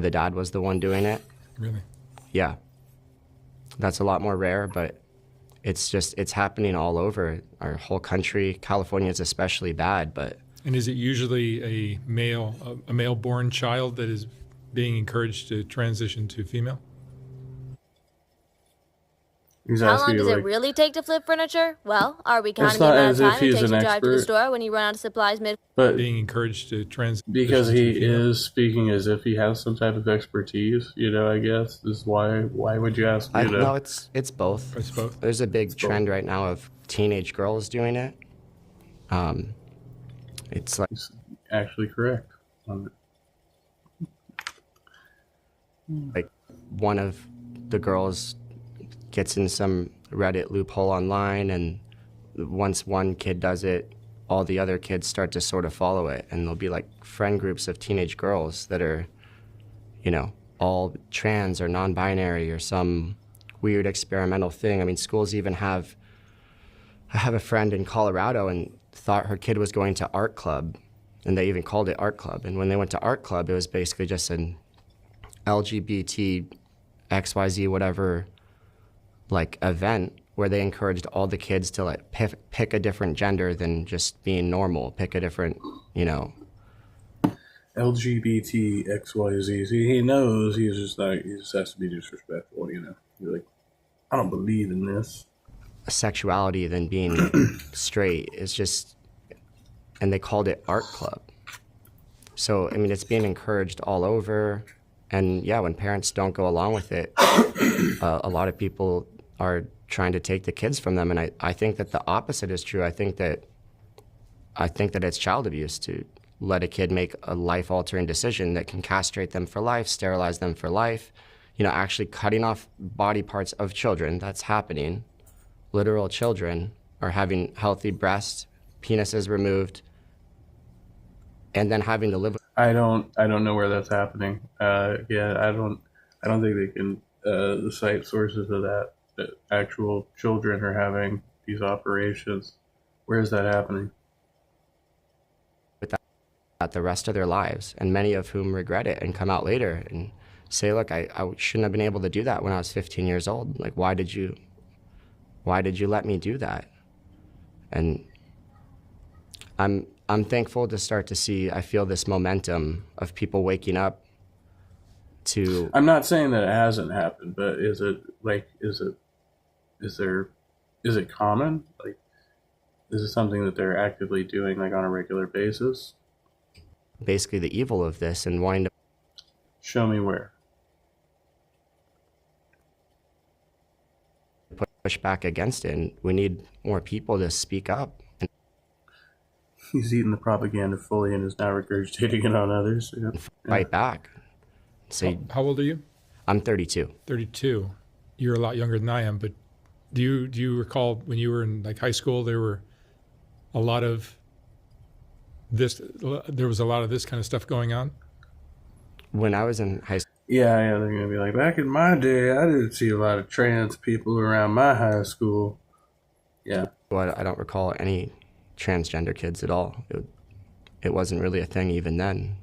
the dad was the one doing it. Really? Yeah. That's a lot more rare, but it's happening all over our whole country. California is especially bad, but. And is it usually a male-born child that is being encouraged to transition to female? How long does it really take to flip furniture? Well, are we counting the amount of time it takes to drive to the store when you run out of supplies But being encouraged to transition? Because he is speaking as if he has some type of expertise, I guess. This is why would you ask me to... No, it's both. It's both. There's a big trend right now of teenage girls doing it. It's like... He's actually correct on it. Like, one of the girls gets in some Reddit loophole online, and once one kid does it, all the other kids start to sort of follow it, and there'll be like friend groups of teenage girls that are, all trans or non-binary or some weird experimental thing. I mean, schools even I have a friend in Colorado and thought her kid was going to art club, and they even called it art club. And when they went to art club, it was basically just an LGBT XYZ whatever event where they encouraged all the kids to pick a different gender than just being normal, pick a different, LGBT XYZ. See, he knows he just has to be disrespectful, You're like, I don't believe in this. Sexuality than being straight is just, and they called it art club. So, I mean, it's being encouraged all over. And yeah, when parents don't go along with it, a lot of people are trying to take the kids from them. And I think that the opposite is true. I think that it's child abuse to let a kid make a life-altering decision that can castrate them for life, sterilize them for life, actually cutting off body parts of children. That's happening. Literal children are having healthy breasts, penises removed, and then having to live with. I don't know where that's happening. I don't think they can cite sources of that actual children are having these operations. Where is that happening? With that the rest of their lives, and many of whom regret it and come out later and say, look, I shouldn't have been able to do that when I was 15 years old. Like, why did you let me do that? And I'm thankful to start to see, I feel this momentum of people waking up to. I'm not saying that it hasn't happened, but is it common? Like, is it something that they're actively doing on a regular basis? Basically the evil of this and wanting to. Show me where. Push back against it, and we need more people to speak up. He's eating the propaganda fully and is now regurgitating it on others. Yeah. Fight back. So how old are you? I'm 32. 32. You're a lot younger than I am, but do you recall when you were in high school, there were a lot of there was a lot of this kind of stuff going on? When I was in high school. Yeah, they're going to be like, back in my day, I didn't see a lot of trans people around my high school. Yeah. Well, I don't recall any transgender kids at all. It wasn't really a thing even then,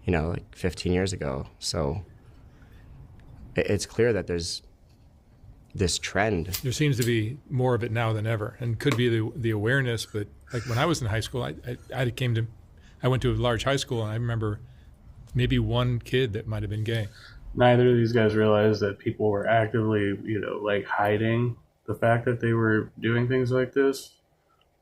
like 15 years ago. So it's clear that there's this trend. There seems to be more of it now than ever, and could be the awareness. But like when I was in high school, I went to a large high school, and I remember maybe one kid that might have been gay. Neither of these guys realized that people were actively, like hiding the fact that they were doing things like this,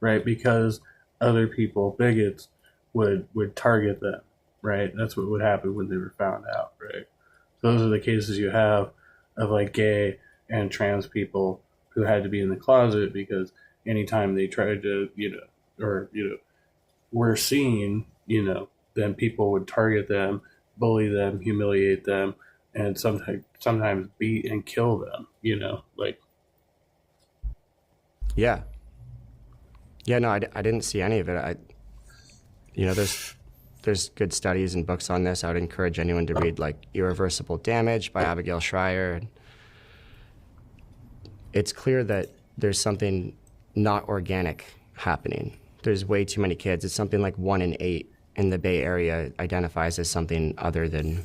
right? Because other people, bigots, would target them, right? That's what would happen when they were found out, right? Those are the cases you have of like gay and trans people who had to be in the closet because anytime they tried to, were seen, then people would target them, bully them, humiliate them, and sometimes beat and kill them, like. Yeah. Yeah, no, I didn't see any of it. There's good studies and books on this. I would encourage anyone to read, like Irreversible Damage by Abigail Schreier. It's clear that there's something not organic happening. There's way too many kids. It's something like 1 in 8 in the Bay Area identifies as something other than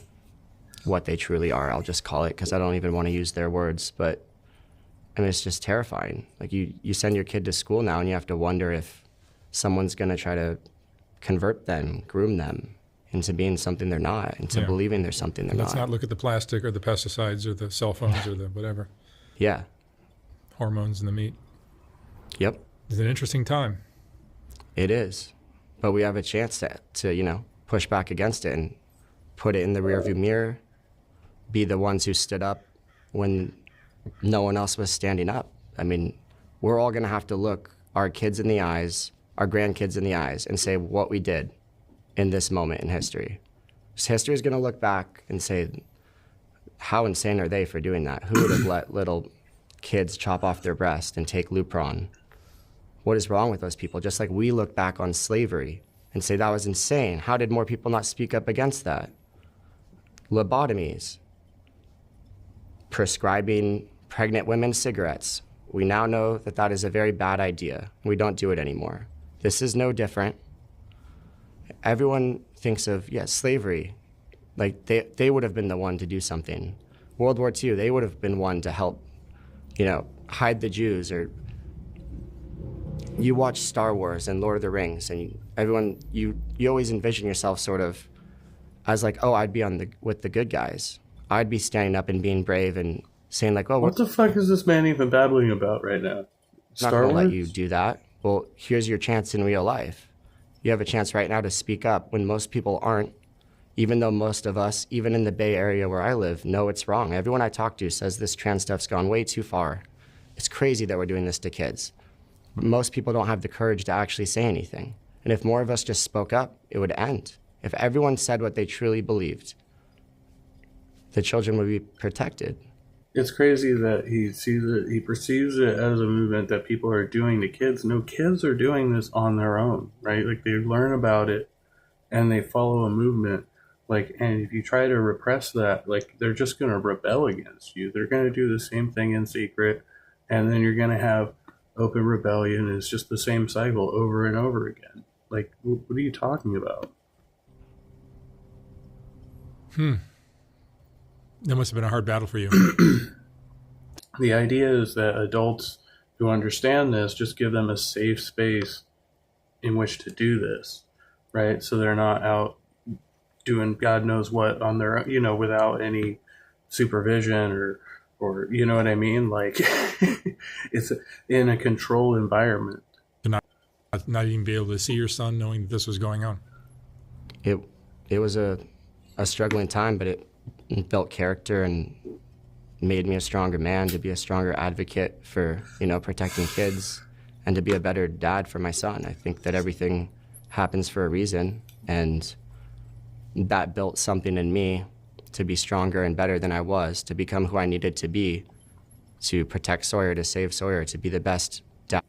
what they truly are. I'll just call it, because I don't even want to use their words. But I mean, it's just terrifying. Like you send your kid to school now and you have to wonder if someone's going to try to convert them, groom them into being something they're not, into believing there's something they're not. Let's not look at the plastic or the pesticides or the cell phones or the whatever. Yeah. Hormones in the meat. Yep. It's an interesting time. It is. But we have a chance to push back against it and put it in the rearview mirror, be the ones who stood up when no one else was standing up. I mean, we're all going to have to look our kids in the eyes, our grandkids in the eyes, and say what we did in this moment in history. History is going to look back and say, how insane are they for doing that? Who would have let little kids chop off their breast and take Lupron? What is wrong with those people? Just like we look back on slavery and say that was insane. How did more people not speak up against that? Lobotomies. Prescribing pregnant women cigarettes. We now know that that is a very bad idea. We don't do it anymore. This is no different. Everyone thinks of, slavery. Like they would have been the one to do something. World War II, they would have been one to help, hide the Jews. Or you watch Star Wars and Lord of the Rings, and you always envision yourself sort of as like, oh, I'd be with the good guys. I'd be standing up and being brave and saying like, oh, what the fuck is this man even babbling about right now? Star Wars? Not gonna let you do that. Well, here's your chance in real life. You have a chance right now to speak up when most people aren't, even though most of us, even in the Bay Area where I live, know it's wrong. Everyone I talk to says this trans stuff's gone way too far. It's crazy that we're doing this to kids. But most people don't have the courage to actually say anything. And if more of us just spoke up, it would end. If everyone said what they truly believed, the children would be protected. It's crazy that he perceives it as a movement that people are doing to kids. No, kids are doing this on their own, right? Like they learn about it and they follow a movement. Like, and if you try to repress that, like they're just going to rebel against you. They're going to do the same thing in secret, and then you're going to have open rebellion. It's just the same cycle over and over again. Like, what are you talking about? That must have been a hard battle for you. The idea is that adults who understand this, just give them a safe space in which to do this, right? So they're not out doing God knows what on their own, without any supervision or you know what I mean? Like, it's in a controlled environment. To not even be able to see your son knowing that this was going on. It was a struggling time, but it built character and made me a stronger man, to be a stronger advocate for, protecting kids and to be a better dad for my son. I think that everything happens for a reason, and that built something in me to be stronger and better than I was, to become who I needed to be, to protect Sawyer, to save Sawyer, to be the best dad.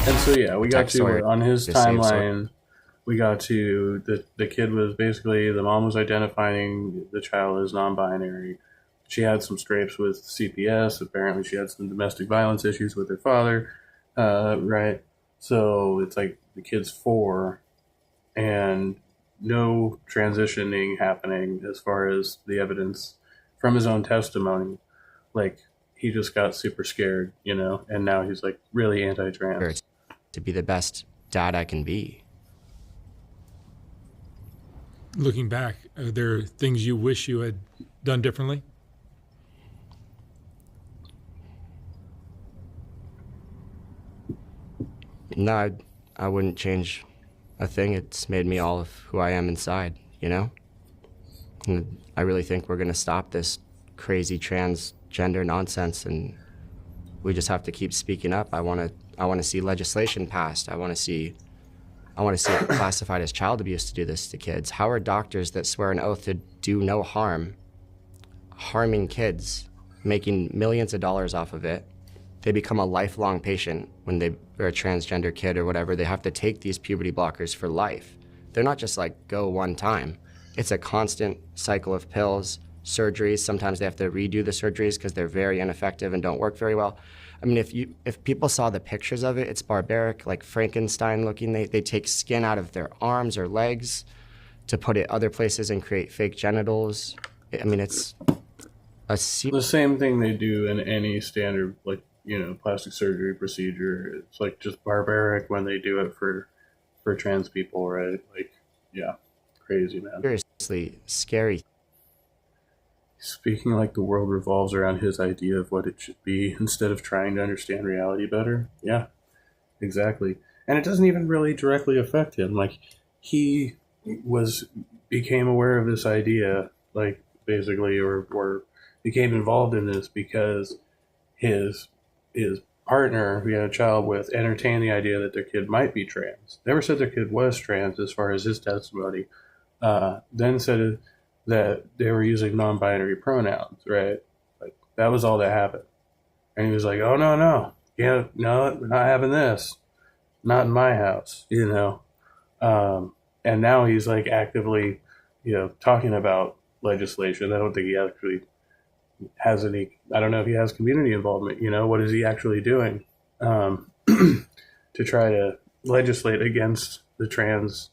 And so yeah, we got to on his timeline. So we got to the kid was basically, the mom was identifying the child as non-binary. She had some scrapes with CPS. Apparently, she had some domestic violence issues with her father. Right. So it's like the kid's 4, and no transitioning happening as far as the evidence from his own testimony. Like, he just got super scared, you know, and now he's like really anti-trans. To be the best dad I can be. Looking back, are there things you wish you had done differently? No, I wouldn't change a thing. It's made me all of who I am inside, you know? And I really think we're gonna stop this crazy transgender nonsense, and we just have to keep speaking up. I wanna see legislation passed. I wanna see it classified as child abuse to do this to kids. How are doctors that swear an oath to do no harm harming kids, making millions of dollars off of it? They become a lifelong patient when they're a transgender kid or whatever. They have to take these puberty blockers for life. They're not just like, go one time. It's a constant cycle of pills, surgeries. Sometimes they have to redo the surgeries because they're very ineffective and don't work very well. I mean, if people saw the pictures of it, it's barbaric, like Frankenstein looking. They take skin out of their arms or legs to put it other places and create fake genitals. I mean, it's the same thing they do in any standard, like, you know, plastic surgery procedure. It's like just barbaric when they do it for trans people, right? Like, yeah, crazy, man. Seriously scary. Speaking like the world revolves around his idea of what it should be instead of trying to understand reality better. Yeah, exactly. And it doesn't even really directly affect him. Like, he became aware of this idea, like, basically, or became involved in this because his partner, who he had a child with, entertained the idea that their kid might be trans. Never said their kid was trans as far as his testimony. Then said that they were using non-binary pronouns, right? Like, that was all that happened. And he was like, oh, no. Yeah, no, we're not having this. Not in my house, you know? And now he's like actively, you know, talking about legislation. I don't think he actually has any, I don't know if he has community involvement, you know? What is he actually doing to try to legislate against the trans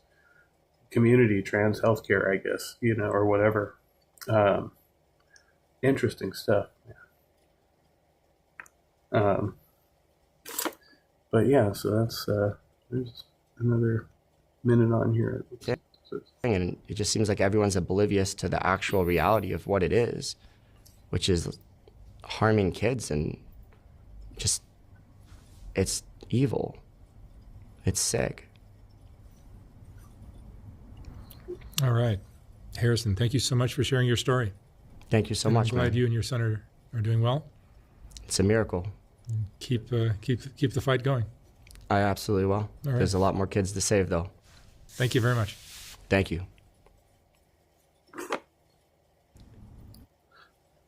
community, trans healthcare, I guess, you know, or whatever. Interesting stuff. But yeah, so that's there's another minute on here. And it just seems like everyone's oblivious to the actual reality of what it is, which is harming kids, and just, it's evil. It's sick. All right. Harrison, thank you so much for sharing your story. Thank you so much, I'm glad man. you and your son are doing well. It's a miracle. Keep the fight going. I absolutely will. All right. There's a lot more kids to save, though. Thank you very much. Thank you.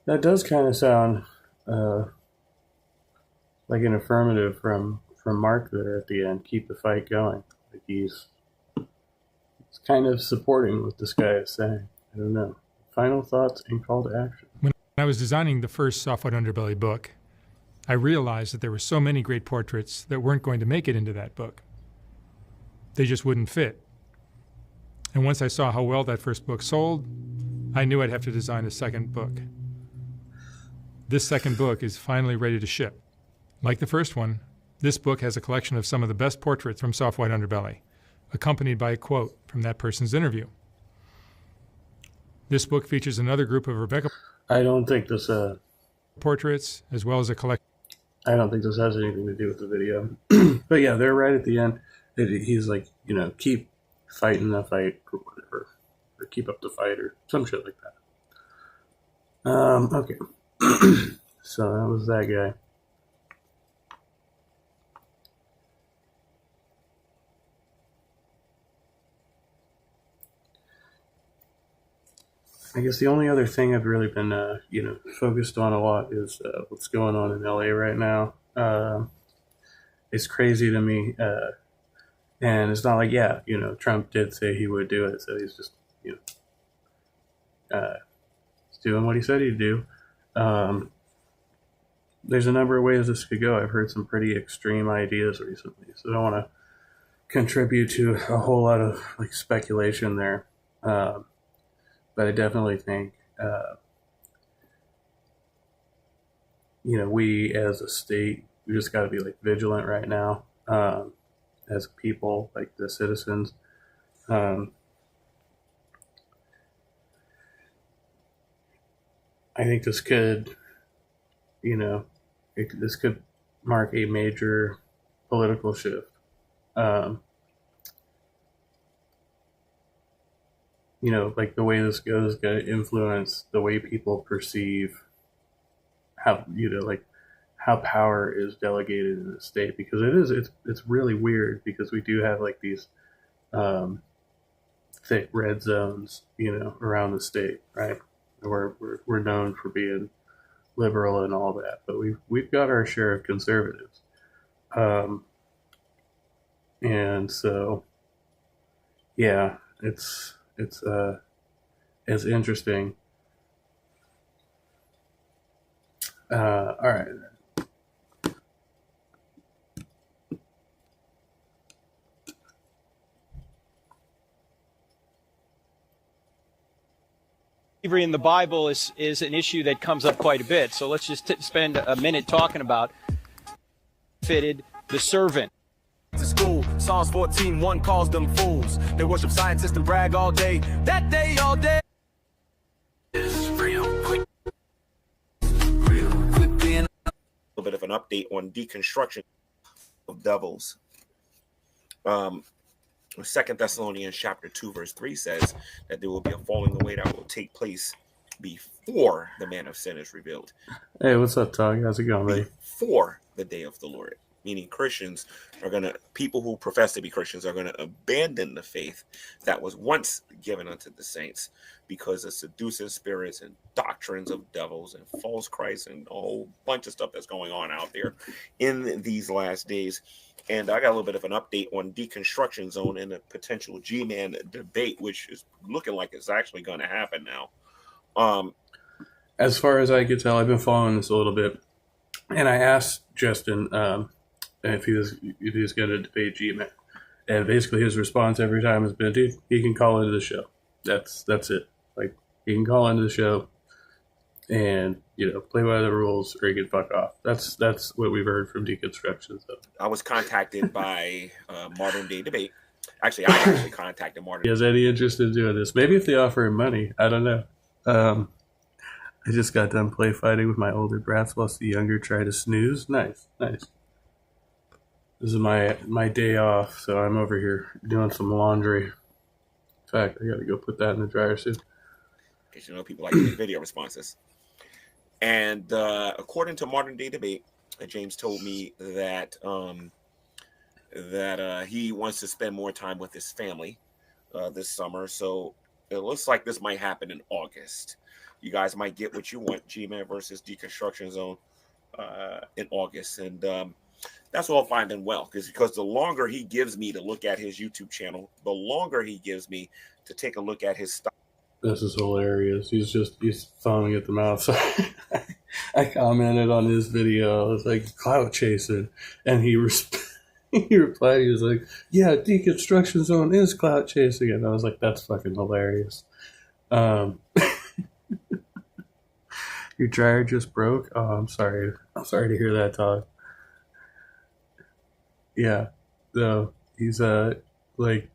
That does kind of sound like an affirmative from Mark there at the end. Keep the fight going. Like he's kind of supporting what this guy is saying. I don't know. Final thoughts and call to action. When I was designing the first Soft White Underbelly book, I realized that there were so many great portraits that weren't going to make it into that book. They just wouldn't fit. And once I saw how well that first book sold, I knew I'd have to design a second book. This second book is finally ready to ship. Like the first one, this book has a collection of some of the best portraits from Soft White Underbelly, accompanied by a quote from that person's interview. This book features another group of Rebecca I don't think this portraits, as well as a collection. I don't think this has anything to do with the video. But yeah, they're right at the end. He's like, you know, keep fighting the fight or whatever. Or keep up the fight or some shit like that. Okay. So that was that guy. I guess the only other thing I've really been, focused on a lot is what's going on in LA right now. it's crazy to me. And it's not like, yeah, Trump did say he would do it, so he's just, he's doing what he said he'd do. There's a number of ways this could go. I've heard some pretty extreme ideas recently, so I don't want to contribute to a whole lot of like speculation there. But I definitely think, we as a state, we just got to be like vigilant right now, as people, like the citizens. I think this could, this could mark a major political shift. Like the way this goes is going to influence the way people perceive how, like how power is delegated in the state, because it's really weird, because we do have like these thick red zones, around the state, right? We're known for being liberal and all that, but we've got our share of conservatives, and so yeah, it's interesting. All right. Slavery in the Bible is an issue that comes up quite a bit. So let's just spend a minute talking about fitted the servant. To school, Psalms 14:1 calls them fools. They worship scientists and brag all day. That day, all day. Is real quick. A little bit of an update on deconstruction of devils. 2 Thessalonians chapter 2 verse 3 says that there will be a falling away that will take place before the man of sin is revealed. Hey, what's up, Tog? How's it going, buddy? Before the day of the Lord. Meaning Christians people who profess to be Christians are going to abandon the faith that was once given unto the saints because of seducing spirits and doctrines of devils and false Christ and a whole bunch of stuff that's going on out there in these last days. And I got a little bit of an update on Deconstruction Zone and the potential G-Man debate, which is looking like it's actually going to happen now. As far as I could tell, I've been following this a little bit, and I asked Justin if he was going to debate G-Man, and basically his response every time has been, "Dude, he can call into the show. That's it. Like, he can call into the show, and play by the rules, or he can fuck off." That's what we've heard from Deconstruction. So I was contacted by Modern Day Debate. Actually, I actually contacted Modern. He has any interest in doing this? Maybe if they offer him money. I don't know. I just got done play fighting with my older brats whilst the younger try to snooze. Nice. This is my day off, so I'm over here doing some laundry. In fact, I got to go put that in the dryer soon. Because people like to make video responses. And according to Modern Day Debate, James told me that he wants to spend more time with his family this summer. So it looks like this might happen in August. You guys might get what you want, G-Man versus Deconstruction Zone in August. And that's all fine and well, because the longer he gives me to look at his YouTube channel, the longer he gives me to take a look at his stuff. This is hilarious. He's foaming at the mouth. So I commented on his video. I was like, clout chasing. And he replied, he was like, yeah, Deconstruction Zone is clout chasing. And I was like, that's fucking hilarious. Your dryer just broke? Oh, I'm sorry. I'm sorry to hear that, Todd. Yeah. So he's like,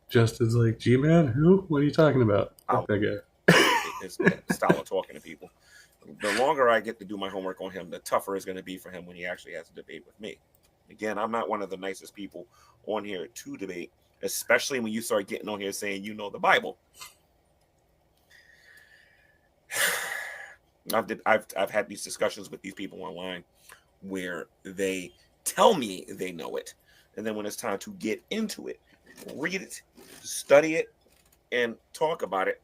Justin's like, G-Man? Who? What are you talking about? That guy. His style of talking to people. The longer I get to do my homework on him, the tougher it's going to be for him when he actually has to debate with me. Again, I'm not one of the nicest people on here to debate, especially when you start getting on here saying you know the Bible. I've had these discussions with these people online where they tell me they know it, and then when it's time to get into it, read it, study it, and talk about it,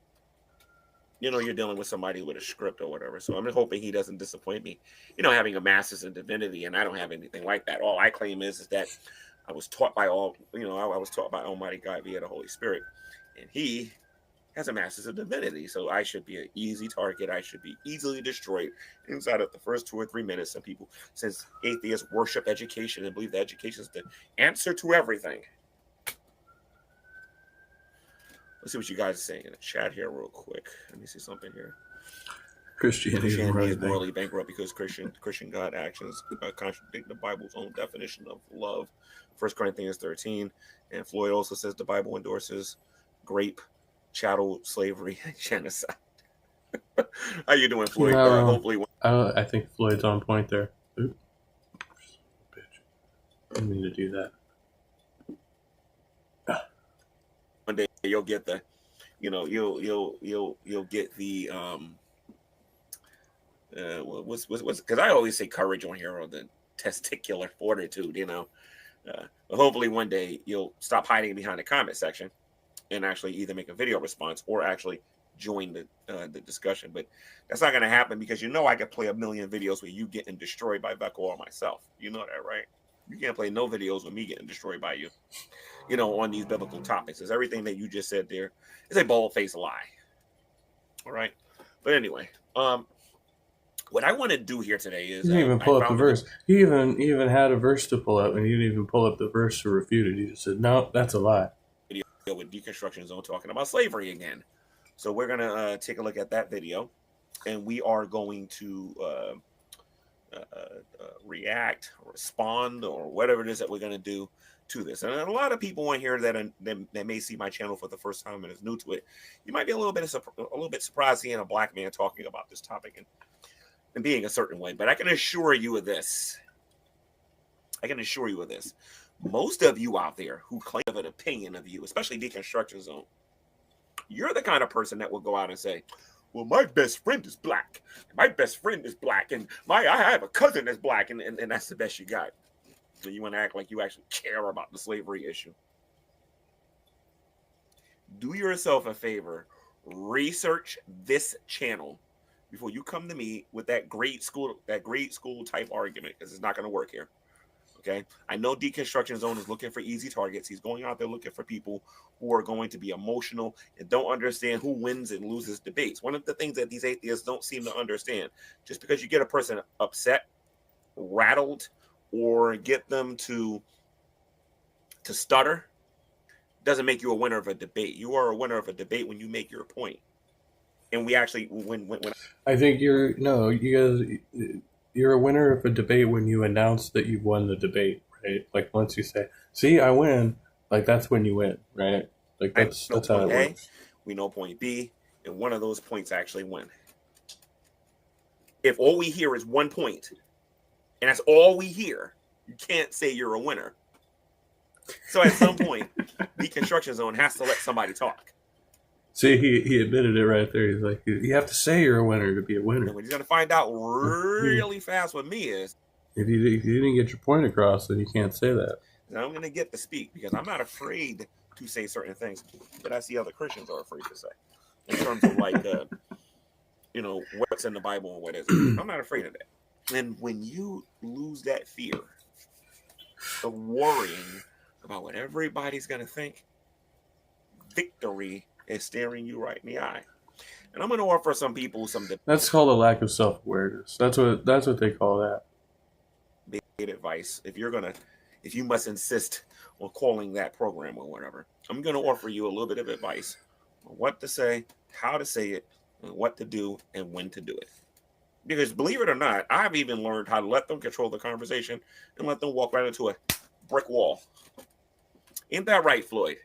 you're dealing with somebody with a script or whatever. So I'm hoping he doesn't disappoint me, having a master's in divinity, and I don't have anything like that. All I claim is that I was taught by I was taught by Almighty God via the Holy Spirit, and he has a master's of divinity. So I should be an easy target. I should be easily destroyed inside of the first 2 or 3 minutes. Some people, since atheists worship education and believe that education is the answer to everything. Let's see what you guys are saying in the chat here real quick. Let me see something here. Christianity is morally bankrupt because Christian God actions contradict the Bible's own definition of love. 1 Corinthians 13. And Floyd also says the Bible endorses rape, chattel slavery, and genocide. How you doing, Floyd? Hopefully, I think Floyd's on point there. Oops. Bitch. I didn't mean to do that. One day you'll get the, you'll get the what's because I always say courage on here, or the testicular fortitude, But hopefully one day you'll stop hiding behind the comment section and actually either make a video response or actually join the discussion. But that's not going to happen because I could play a million videos with you getting destroyed by Becco or myself. You know that, right? You can't play no videos with me getting destroyed by you, on these biblical topics. Because everything that you just said there is a bold-faced lie. All right? But anyway, what I want to do here today is... You didn't even pull up the verse. He even had a verse to pull up, and you didn't even pull up the verse to refute it. He just said, no, that's a lie. Video with Deconstruction Zone talking about slavery again. So we're going to take a look at that video, and we are going to react, or respond, or whatever it is that we're going to do to this. And a lot of people on here that may see my channel for the first time and is new to it, you might be a little bit surprised seeing a black man talking about this topic and being a certain way. But I can assure you of this. Most of you out there who claim an opinion of you, especially Deconstruction Zone, you're the kind of person that will go out and say, well, my best friend is black. My best friend is black. And I have a cousin that's black. And that's the best you got. So you want to act like you actually care about the slavery issue. Do yourself a favor. Research this channel before you come to me with that grade school type argument, because it's not going to work here. Okay, I know Deconstruction Zone is looking for easy targets. He's going out there looking for people who are going to be emotional and don't understand who wins and loses debates. One of the things that these atheists don't seem to understand, just because you get a person upset, rattled, or get them to stutter, doesn't make you a winner of a debate. You are a winner of a debate when you make your point. And we actually, when I think you're a winner of a debate when you announce that you've won the debate, right? Like once you say, see, I win, like that's when you win, right? Like that's how it works. We know point B, and one of those points actually win. If all we hear is 1 point, and that's all we hear, you can't say you're a winner. So at some point, Deconstruction Zone has to let somebody talk. See, he admitted it right there. He's like, you have to say you're a winner to be a winner. And what he's going to find out really fast with me is, if you didn't get your point across, then you can't say that. And I'm going to get to speak because I'm not afraid to say certain things that I see other Christians are afraid to say. In terms of like, what's in the Bible and what isn't. I'm not afraid of that. And when you lose that fear of worrying about what everybody's going to think, victory is staring you right in the eye. And I'm going to offer some people some... That's called a lack of self-awareness. That's what they call that. Advice. If you must insist on calling that program or whatever, I'm going to offer you a little bit of advice on what to say, how to say it, and what to do, and when to do it. Because believe it or not, I've even learned how to let them control the conversation and let them walk right into a brick wall. Ain't that right, Floyd?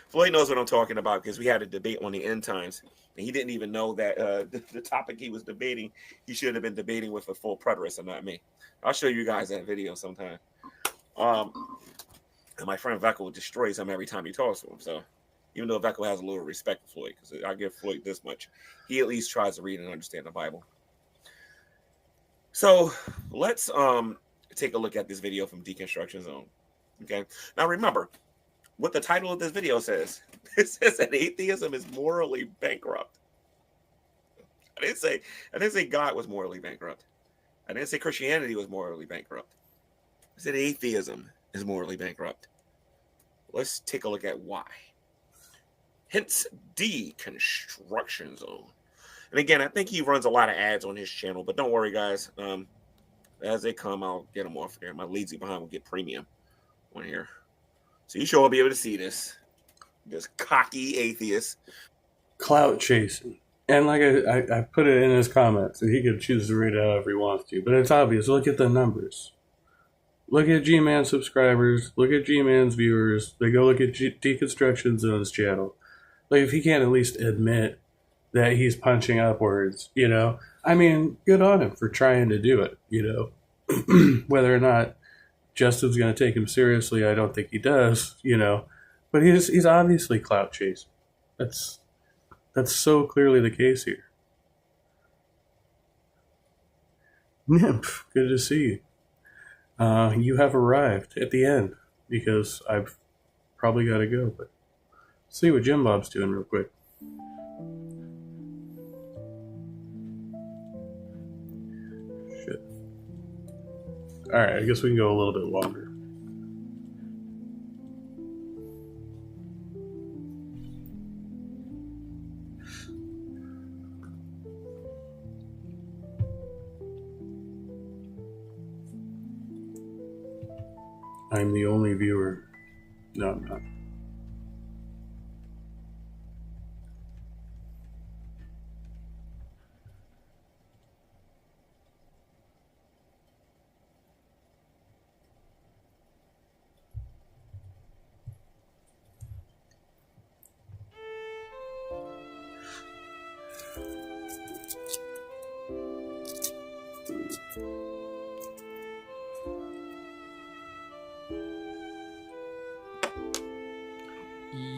Floyd knows what I'm talking about because we had a debate on the end times, and he didn't even know that the topic he was debating, he should have been debating with a full preterist and not me. I'll show you guys that video sometime. And my friend Vecco destroys him every time he talks to him. So even though Vecco has a little respect for Floyd, because I give Floyd this much, he at least tries to read and understand the Bible. So let's take a look at this video from Deconstruction Zone. Okay. Now remember, what the title of this video says. It says that atheism is morally bankrupt. I didn't say God was morally bankrupt. I didn't say Christianity was morally bankrupt. I said atheism is morally bankrupt. Let's take a look at why. Hence, deconstruction zone. And again, I think he runs a lot of ads on his channel, but don't worry, guys. As they come, I'll get them off there. My lazy behind will get premium on here. So you sure will be able to see this. This cocky atheist. Clout chasing. And like I put it in his comments, and he could choose to read it however he wants to. But it's obvious. Look at the numbers. Look at G-Man subscribers. Look at G-Man's viewers. They go look at Deconstruction Zone's channel. Like, if he can't at least admit that he's punching upwards, you know? I mean, good on him for trying to do it, you know? Whether or not Justin's going to take him seriously, I don't think he does, you know? But he's obviously clout chasing. That's so clearly the case here. Nymph, good to see you. You have arrived at the end, because I've probably got to go, but see what Jim Bob's doing real quick. Shit. Alright, I guess we can go a little bit longer. I'm the only viewer. No, I'm not.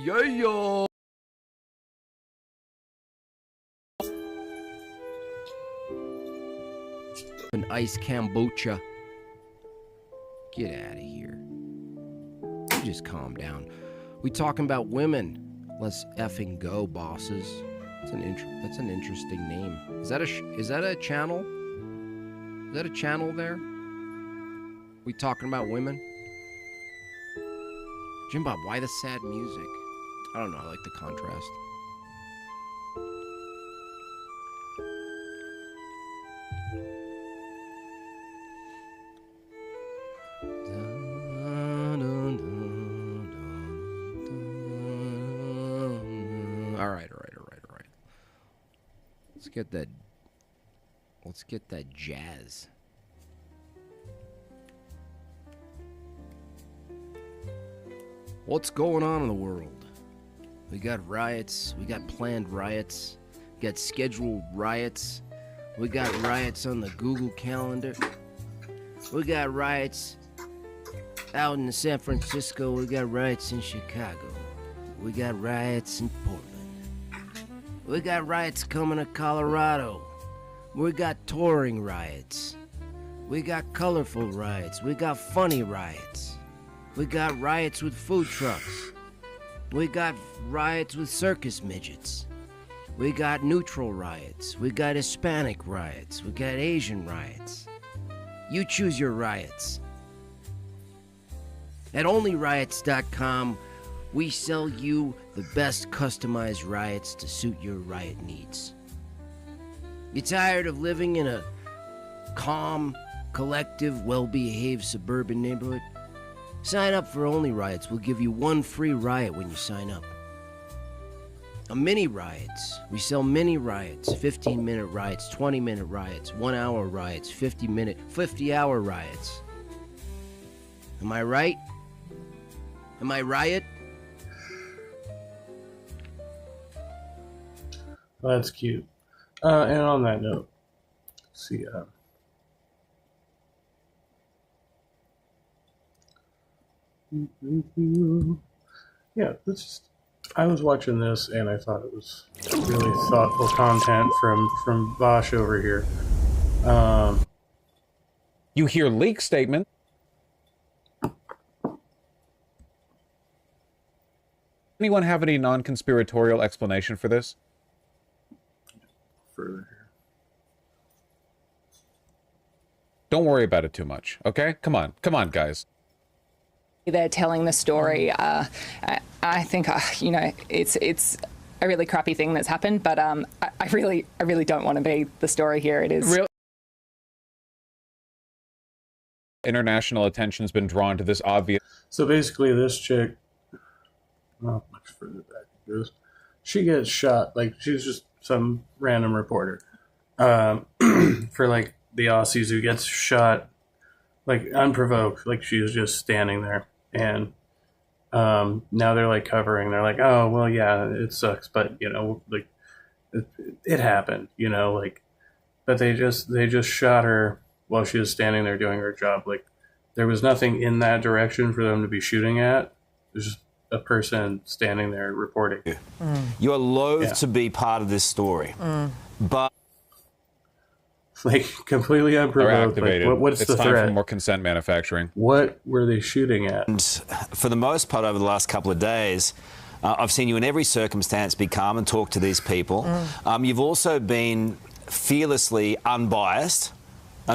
Yeah. An ice kombucha. Get out of here. You just calm down. We talking about women. Let's effing go, bosses. That's an interesting name. Is that a channel? Is that a channel there? We talking about women? Jim Bob, why the sad music? I don't know, I like the contrast. All right. Let's get that jazz. What's going on in the world? We got riots, we got planned riots, we got scheduled riots, we got riots on the Google Calendar, we got riots out in San Francisco, we got riots in Chicago, we got riots in Portland, we got riots coming to Colorado, we got touring riots, we got colorful riots, we got funny riots, we got riots with food trucks, we got riots with circus midgets, we got neutral riots, we got Hispanic riots, we got Asian riots. You choose your riots. At onlyriots.com, we sell you the best customized riots to suit your riot needs. You tired of living in a calm, collective, well-behaved suburban neighborhood? Sign up for Only Riots. We'll give you one free riot when you sign up. A mini riots. We sell mini riots, 15-minute riots, 20-minute riots, 1-hour riots, 50-hour riots. Am I right? Am I riot? Well, that's cute. And on that note, let's see. Yeah, I was watching this and I thought it was really thoughtful content from Bosch over here. You hear leak statement. Anyone have any non-conspiratorial explanation for this? Further. Don't worry about it too much, okay? Come on, guys. They're telling the story. I think, you know, it's a really crappy thing that's happened, but I really don't want to be the story here. It is. Real international attention's been drawn to this obvious. So basically, this chick, not much further back it goes, she gets shot. Like, she's just some random reporter for like the Aussies who gets shot like unprovoked. Like, she was just standing there, and now they're like covering. They're like, oh well, yeah, it sucks, but you know, like it happened, you know, like. But they just shot her while she was standing there doing her job. Like, there was nothing in that direction for them to be shooting at. There's just a person standing there reporting. You're loath to be part of this story, but like completely unprovoked. Like, what's it's the time threat? for more consent manufacturing. What were they shooting at? And for the most part, over the last couple of days, I've seen you in every circumstance be calm and talk to these people. You've also been fearlessly unbiased.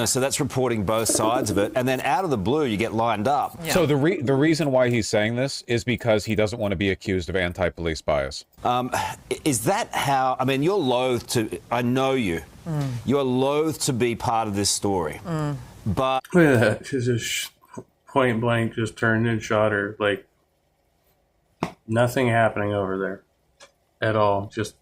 So that's reporting both sides of it. And then out of the blue, you get lined up. Yeah. So the reason why he's saying this is because he doesn't want to be accused of anti-police bias. Is that how, I mean, you're loath to, I know you, you're loath to be part of this story. But Look at that. She's just point blank just turned and shot her. Like, nothing happening over there at all. Just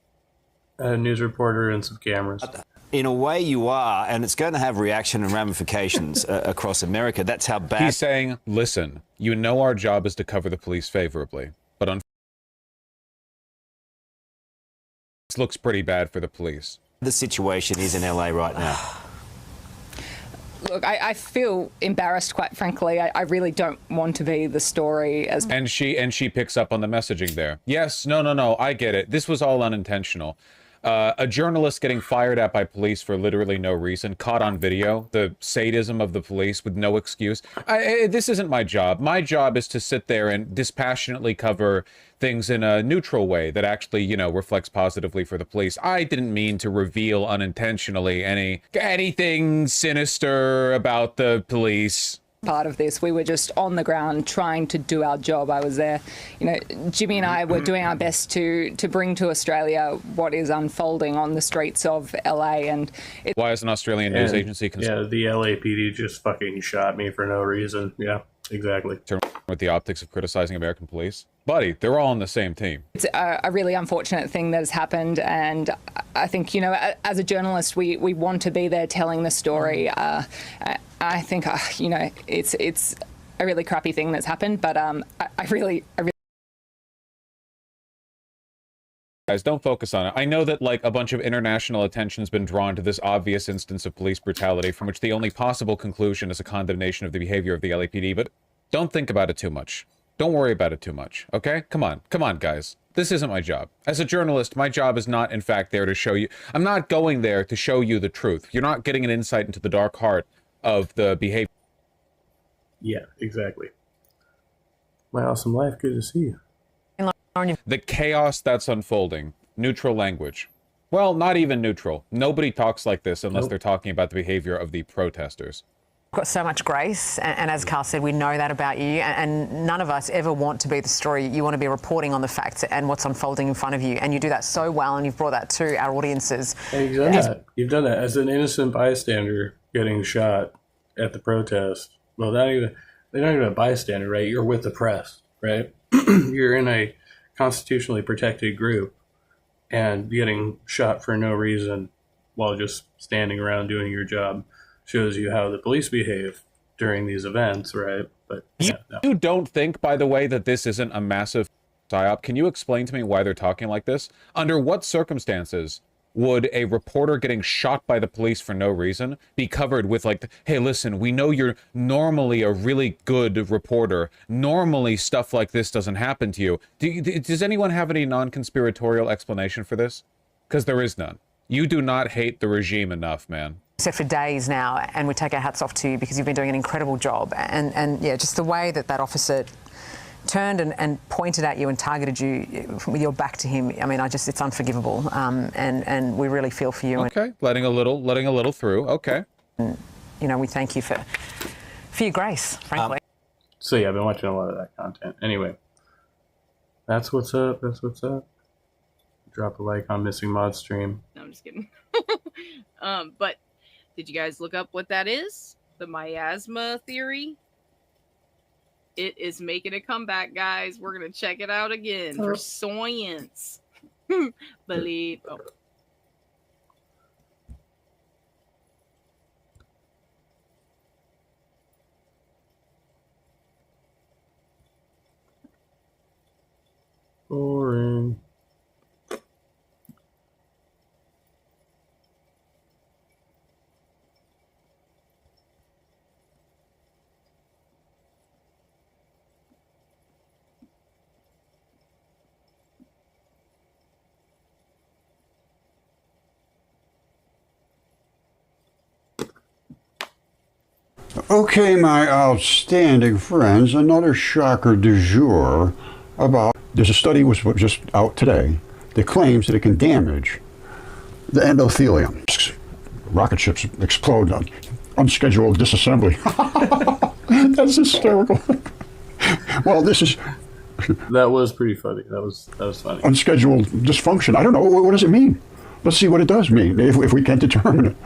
a news reporter and some cameras. in a way you are, and it's going to have reaction and ramifications across America. That's how bad... He's saying, listen, you know our job is to cover the police favorably, but this looks pretty bad for the police. The situation is in LA right now. Look, I feel embarrassed, quite frankly. I really don't want to be the story as... And she picks up on the messaging there. Yes, no, I get it. This was all unintentional. A journalist getting fired at by police for literally no reason, caught on video, the sadism of the police with no excuse. This isn't my job. My job is to sit there and dispassionately cover things in a neutral way that actually, you know, reflects positively for the police. I didn't mean to reveal unintentionally anything sinister about the police. Part of this, we were just on the ground trying to do our job. I was there, you know, Jimmy and I were doing our best to bring to Australia what is unfolding on the streets of LA. And why is an Australian news agency concerned? Yeah, the LAPD just fucking shot me for no reason. Yeah, exactly. With the optics of criticizing American police, buddy, they're all on the same team. It's a really unfortunate thing that has happened, and I think, you know, as a journalist, we want to be there telling the story. I think, you know, it's a really crappy thing that's happened, but I really... Guys, don't focus on it. I know that, like, a bunch of international attention's been drawn to this obvious instance of police brutality, from which the only possible conclusion is a condemnation of the behavior of the LAPD, but don't think about it too much. Don't worry about it too much, okay? Come on, guys. This isn't my job. As a journalist, my job is not, in fact, there to show you... I'm not going there to show you the truth. You're not getting an insight into the dark heart of the behavior. Yeah, exactly. My awesome life, good to see you. The chaos that's unfolding. Neutral language. Well, not even neutral. Nobody talks like this unless they're talking about the behavior of the protesters. Got so much grace, and as Carl said, we know that about you, and none of us ever want to be the story. You want to be reporting on the facts and what's unfolding in front of you, and you do that so well, and you've brought that to our audiences. And you've done that. You've done that as an innocent bystander getting shot at the protest. Well, they're not even a bystander, right? You're with the press, right? You're in a constitutionally protected group and getting shot for no reason while just standing around doing your job. Shows you how the police behave during these events, right? But You don't think, by the way, that this isn't a massive psyop? Can you explain to me why they're talking like this? Under what circumstances would a reporter getting shot by the police for no reason be covered with, like, hey, listen, we know you're normally a really good reporter. Normally stuff like this doesn't happen to you. Does anyone have any non-conspiratorial explanation for this? Because there is none. You do not hate the regime enough, man. Said for days now, and we take our hats off to you because you've been doing an incredible job. And yeah, just the way that officer turned and pointed at you and targeted you with your back to him, I mean, it's unforgivable, and we really feel for you. Okay, letting a little through. Okay. And, you know, we thank you for your grace, frankly. So yeah, I've been watching a lot of that content. Anyway, that's what's up. That's what's up. Drop a like on Missing Mod stream. No, I'm just kidding. But did you guys look up what that is? The miasma theory? It is making a comeback, guys. We're going to check it out again for science. Believe. Oh. Boring. Okay, my outstanding friends, another shocker du jour about, there's a study was just out today that claims that it can damage the endothelium. Rocket ships explode on unscheduled disassembly. That's hysterical. Well, this is... That was pretty funny. That was funny. Unscheduled dysfunction. I don't know. What does it mean? Let's see what it does mean, if we can't determine it.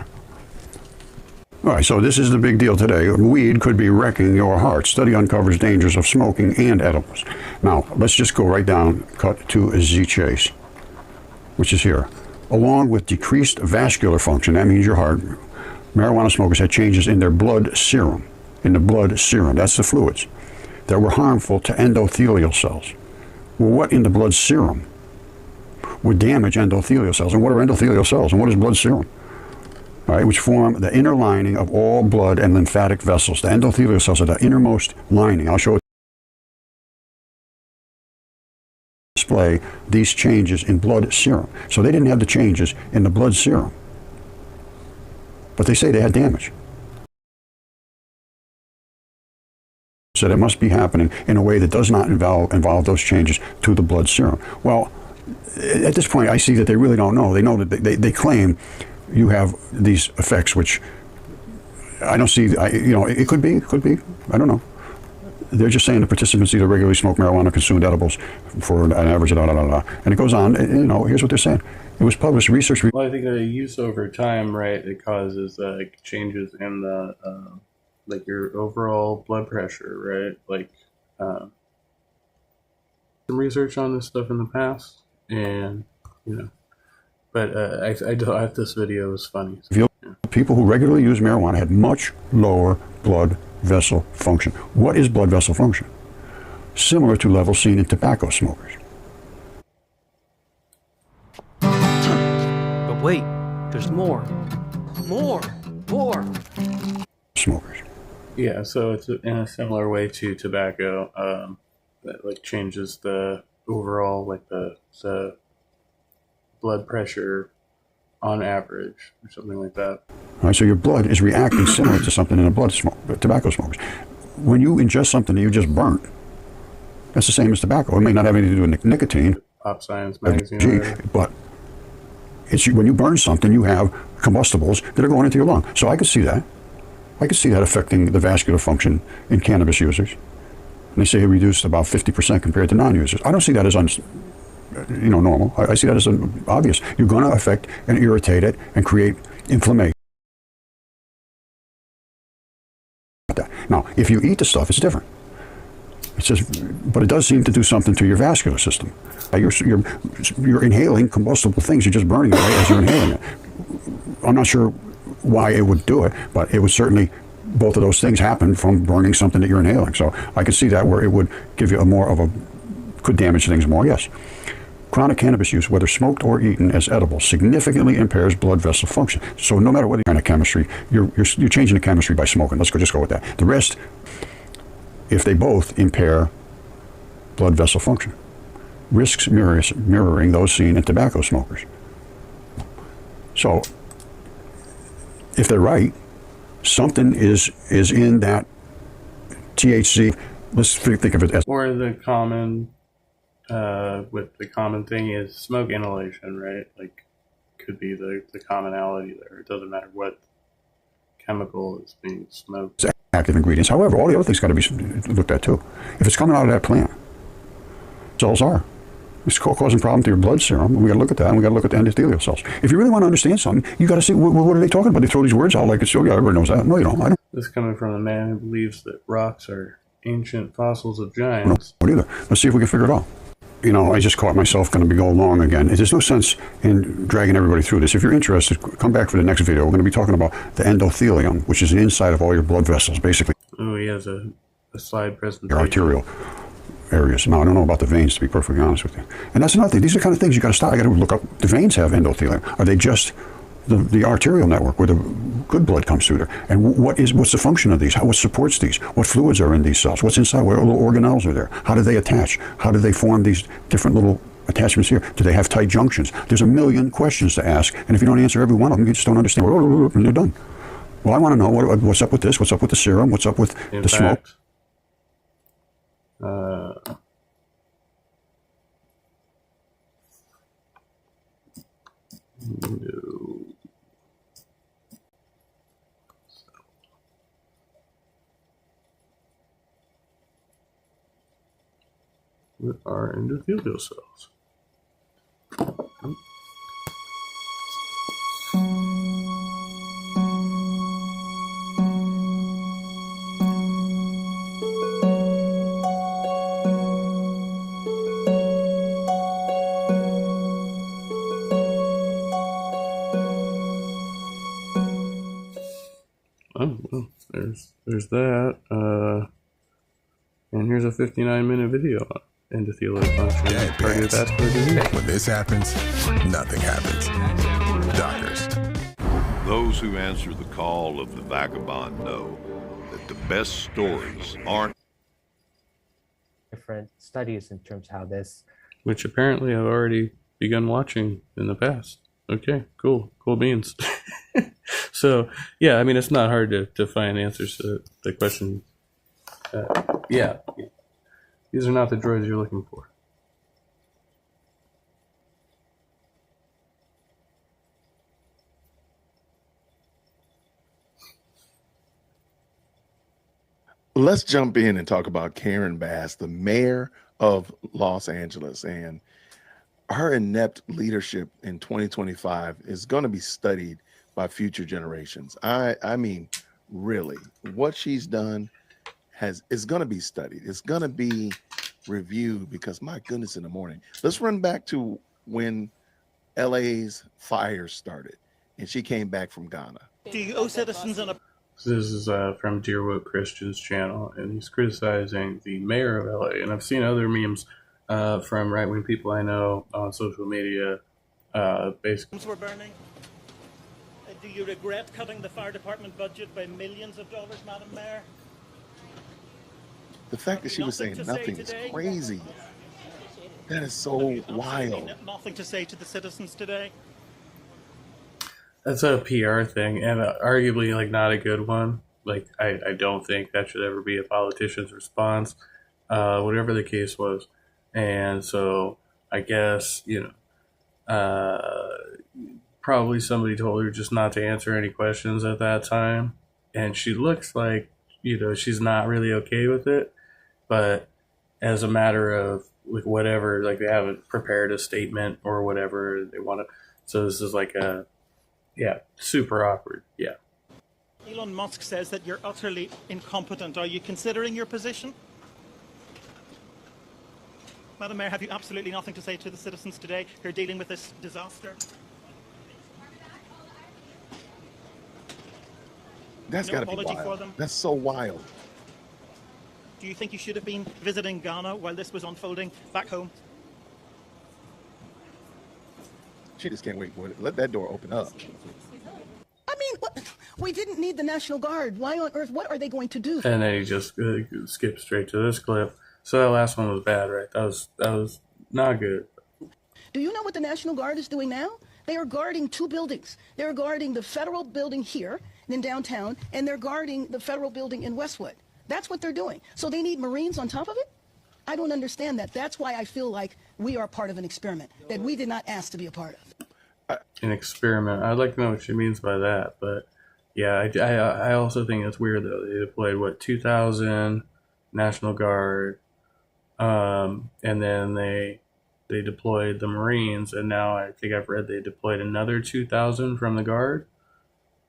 All right, so this is the big deal today. Weed could be wrecking your heart. Study uncovers dangers of smoking and edibles. Now, let's just go right down, cut to a Z chase, which is here. Along with decreased vascular function, that means your heart, marijuana smokers had changes in their blood serum. In the blood serum, that's the fluids, that were harmful to endothelial cells. Well, what in the blood serum would damage endothelial cells? And what are endothelial cells? And what is blood serum? All right, which form the inner lining of all blood and lymphatic vessels. The endothelial cells are the innermost lining. I'll show it. Display these changes in blood serum. So they didn't have the changes in the blood serum, but they say they had damage. So it must be happening in a way that does not involve those changes to the blood serum. Well, at this point, I see that they really don't know. They know that they claim you have these effects, which I don't see. It could be. I don't know. They're just saying the participants either regularly smoke marijuana, consumed edibles for an average of and it goes on. Here's what they're saying. It was published research. Well, I think the use over time, right, it causes changes in the your overall blood pressure, right? Some research on this stuff in the past, and But I thought this video was funny. So, yeah. People who regularly use marijuana had much lower blood vessel function. What is blood vessel function? Similar to levels seen in tobacco smokers. But wait, there's more. More. Smokers. Yeah, so it's in a similar way to tobacco, that changes the overall the blood pressure on average, or something like that. All right, so your blood is reacting similar to something in tobacco smokers. When you ingest something that you just burnt, that's the same as tobacco. It may not have anything to do with nicotine. Pop Science magazine. But when you burn something, you have combustibles that are going into your lung. So I could see that. I could see that affecting the vascular function in cannabis users. And they say it reduced about 50% compared to non-users. I don't see that as normal. I see that as obvious. You're going to affect and irritate it and create inflammation. Now, if you eat the stuff, it's different. It says, but it does seem to do something to your vascular system. You're inhaling combustible things. You're just burning it right as you're inhaling it. I'm not sure why it would do it, but it would certainly, both of those things happen from burning something that you're inhaling. So I can see that where it would give you could damage things more, yes. Chronic cannabis use, whether smoked or eaten as edible, significantly impairs blood vessel function. So no matter what kind of chemistry, you're changing the chemistry by smoking. Let's just go with that. The rest, if they both impair blood vessel function, risks mirroring those seen in tobacco smokers. So if they're right, something is in that THC let's think of it as... Or the common, with the common thing is smoke inhalation, right? Like, could be the commonality there. It doesn't matter what chemical is being smoked. Active ingredients. However, all the other things got to be looked at too. If it's coming out of that plant, cells are. It's causing problem to your blood serum. We got to look at that, and we got to look at the endothelial cells. If you really want to understand something, you got to see what are they talking about. They throw these words out like it's, oh yeah, everybody knows that. No, you don't. I don't. This is coming from a man who believes that rocks are ancient fossils of giants. I don't either. Let's see if we can figure it out. You know, I just caught myself going to be going long again. There's no sense in dragging everybody through this. If you're interested, come back for the next video. We're going to be talking about the endothelium, which is the inside of all your blood vessels, basically. Oh, he has a slide presentation. Your arterial areas. Now, I don't know about the veins, to be perfectly honest with you. And that's another thing. These are the kind of things you got to stop. I got to look up. The veins have endothelium. Are they just the arterial network where the good blood comes through there? And what's the function of these? What supports these? What fluids are in these cells? What's inside? What little organelles are there? How do they attach? How do they form these different little attachments here? Do they have tight junctions? There's a million questions to ask, and if you don't answer every one of them, you just don't understand. And they're done. Well, I want to know what's up with this. What's up with the serum? What's up with the smoke? No. What are endothelial cells? Oh, well, there's that. And here's a 59-minute video on endothelial function and cardiovascular disease. When this happens, nothing happens. Doctors. Those who answer the call of the vagabond know that the best stories aren't different studies in terms of how this, which apparently I've already begun watching in the past. Okay, cool beans. So yeah, I mean, it's not hard to find answers to the question. Yeah, these are not the droids you're looking for. Let's jump in and talk about Karen Bass, the mayor of Los Angeles, and her inept leadership in 2025 is going to be studied by future generations. I mean, really, what she's done is going to be studied. It's going to be reviewed because, my goodness, in the morning. Let's run back to when LA's fires started and she came back from Ghana. Do you owe citizens an This is from Dear Woke Christian's channel, and he's criticizing the mayor of LA. And I've seen other memes from right-wing people I know on social media. Basically, were burning? Do you regret cutting the fire department budget by millions of dollars, Madam Mayor? The fact that she was saying nothing is crazy. That is so wild. Nothing to say to the citizens today? that's a PR thing, and arguably like not a good one. Like I don't think that should ever be a politician's response, whatever the case was. And so I guess, probably somebody told her just not to answer any questions at that time. And she looks like, she's not really okay with it. But as a matter of like whatever, like they haven't prepared a statement or whatever they want to. So this is like super awkward. Yeah. Elon Musk says that you're utterly incompetent. Are you considering your position? Madam Mayor, have you absolutely nothing to say to the citizens today who are dealing with this disaster? That's got to be wild. That's so wild. Do you think you should have been visiting Ghana while this was unfolding back home? She just can't wait for it. Let that door open up. I mean, we didn't need the National Guard. Why on earth? What are they going to do? And then he just skipped straight to this clip. So that last one was bad, right? That was not good. Do you know what the National Guard is doing now? They are guarding two buildings. They're guarding the federal building here in downtown, and they're guarding the federal building in Westwood. That's what they're doing. So they need Marines on top of it? I don't understand that. That's why I feel like we are part of an experiment that we did not ask to be a part of. An experiment. I'd like to know what she means by that, but yeah, I also think it's weird though. They deployed what 2,000 National Guard, and then they deployed the Marines, and now I think I've read they deployed another 2,000 from the Guard.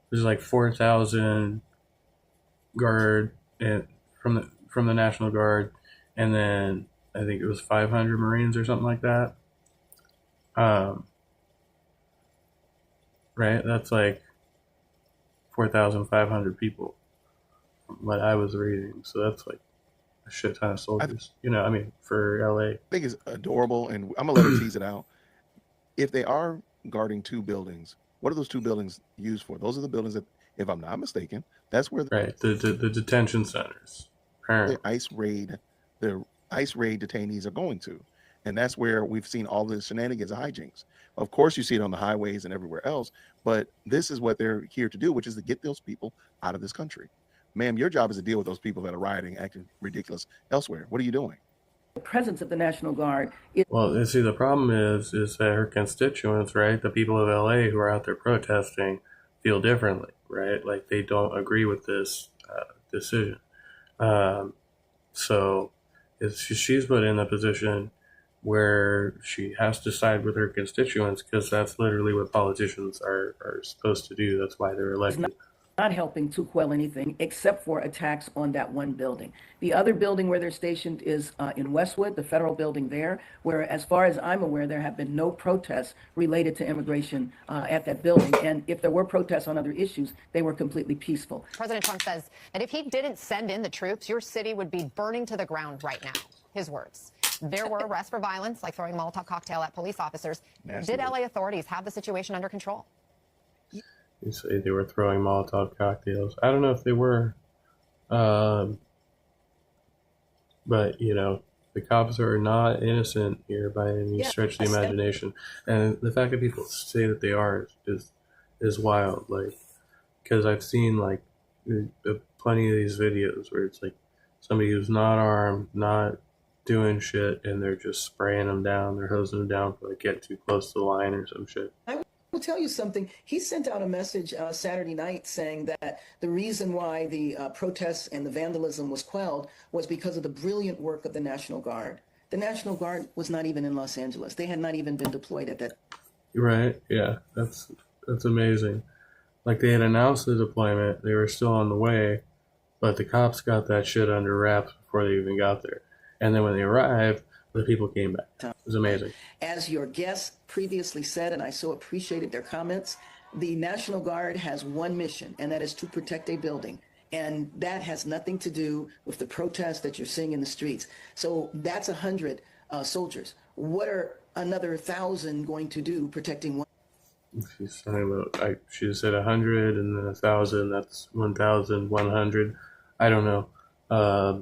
There's like 4,000 Guard and from the National Guard, and then I think it was 500 Marines or something like that. Right, that's like 4,500 people from what I was reading. So that's like a shit ton of soldiers. I mean, for LA. I think it's adorable, and I'm gonna let her tease it out. If they are guarding 2 buildings, what are those 2 buildings used for? Those are the buildings that, if I'm not mistaken, that's where the detention centers, the ICE raid detainees are going to, and that's where we've seen all the shenanigans and hijinks. Of course, you see it on the highways and everywhere else, but this is what they're here to do, which is to get those people out of this country. Ma'am, your job is to deal with those people that are rioting, acting ridiculous elsewhere. What are you doing? The presence of the National Guard. Well, see, the problem is that her constituents, right, the people of LA who are out there protesting, feel differently, right? Like they don't agree with this decision. So she's put in a position where she has to side with her constituents because that's literally what politicians are supposed to do. That's why they're elected. Not helping to quell anything except for attacks on that one building. The other building where they're stationed is in Westwood, the federal building there, where as far as I'm aware, there have been no protests related to immigration at that building. And if there were protests on other issues, they were completely peaceful. President Trump says that if he didn't send in the troops, your city would be burning to the ground right now. His words. There were arrests for violence, like throwing a Molotov cocktail at police officers. Did LA authorities have the situation under control? You say they were throwing Molotov cocktails. I don't know if they were. But, the cops are not innocent here by any stretch of the imagination. And the fact that people say that they are is wild. Like, because I've seen, like, plenty of these videos where it's like somebody who's not armed, not doing shit, and they're just spraying them down, they're hosing them down for like get too close to the line or some shit. I will tell you something. He sent out a message Saturday night saying that the reason why the protests and the vandalism was quelled was because of the brilliant work of the National Guard. The National Guard was not even in Los Angeles. They had not even been deployed at that. Right? Yeah, that's amazing. Like they had announced the deployment, they were still on the way, but the cops got that shit under wraps before they even got there. And then when they arrived, the people came back. It was amazing. As your guests previously said, and I so appreciated their comments, the National Guard has one mission, and that is to protect a building. And that has nothing to do with the protests that you're seeing in the streets. So that's 100 soldiers. What are another 1,000 going to do protecting one? She's talking about, she said 100 and then 1,000. That's 1,100. I don't know.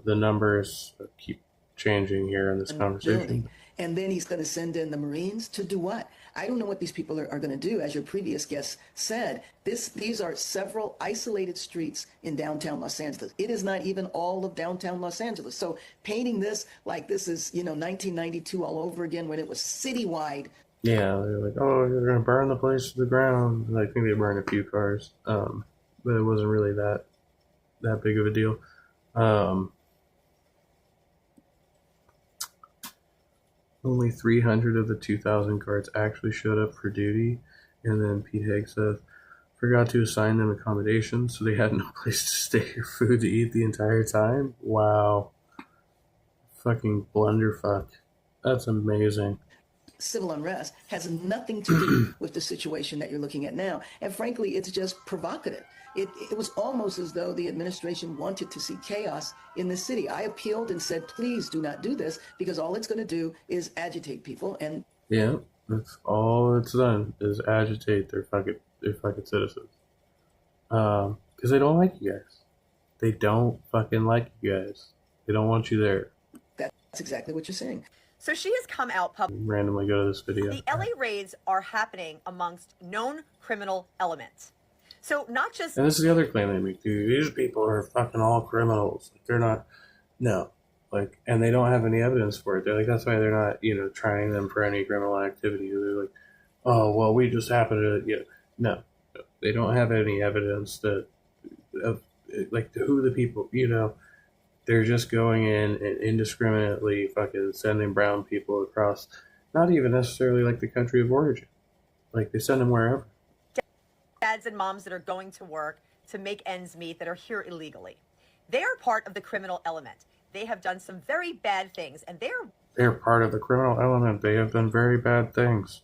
The numbers keep changing here in this conversation. And then he's going to send in the Marines to do what? I don't know what these people are going to do. As your previous guest said, these are several isolated streets in downtown Los Angeles. It is not even all of downtown Los Angeles. So painting this like this is, 1992 all over again when it was citywide. Yeah, they're like, oh, you're going to burn the place to the ground. And I think they burned a few cars, but it wasn't really that big of a deal. Only 300 of the 2,000 guards actually showed up for duty. And then Pete Haig says, forgot to assign them accommodations, so they had no place to stay or food to eat the entire time. Wow. Fucking blunderfuck. That's amazing. Civil unrest has nothing to do with the situation that you're looking at now. And frankly, it's just provocative. It was almost as though the administration wanted to see chaos in the city. I appealed and said, please do not do this, because all it's going to do is agitate people. And yeah, that's all it's done is agitate their fucking citizens. Because they don't like you guys. They don't fucking like you guys. They don't want you there. That's exactly what you're saying. So she has come out publicly. Randomly go to this video. The LA raids are happening amongst known criminal elements. So not just. And this is the other claim they make, dude. These people are fucking all criminals. They're not. No. Like, and they don't have any evidence for it. They're like, that's why they're not, trying them for any criminal activity. They're like, oh, well, we just happen to, no. They don't have any evidence that, of, like, who the people, they're just going in and indiscriminately fucking sending brown people across, not even necessarily like the country of origin. Like, they send them wherever. Dads and moms that are going to work to make ends meet that are here illegally. They are part of the criminal element. They have done some very bad things, and they're part of the criminal element. They have done very bad things,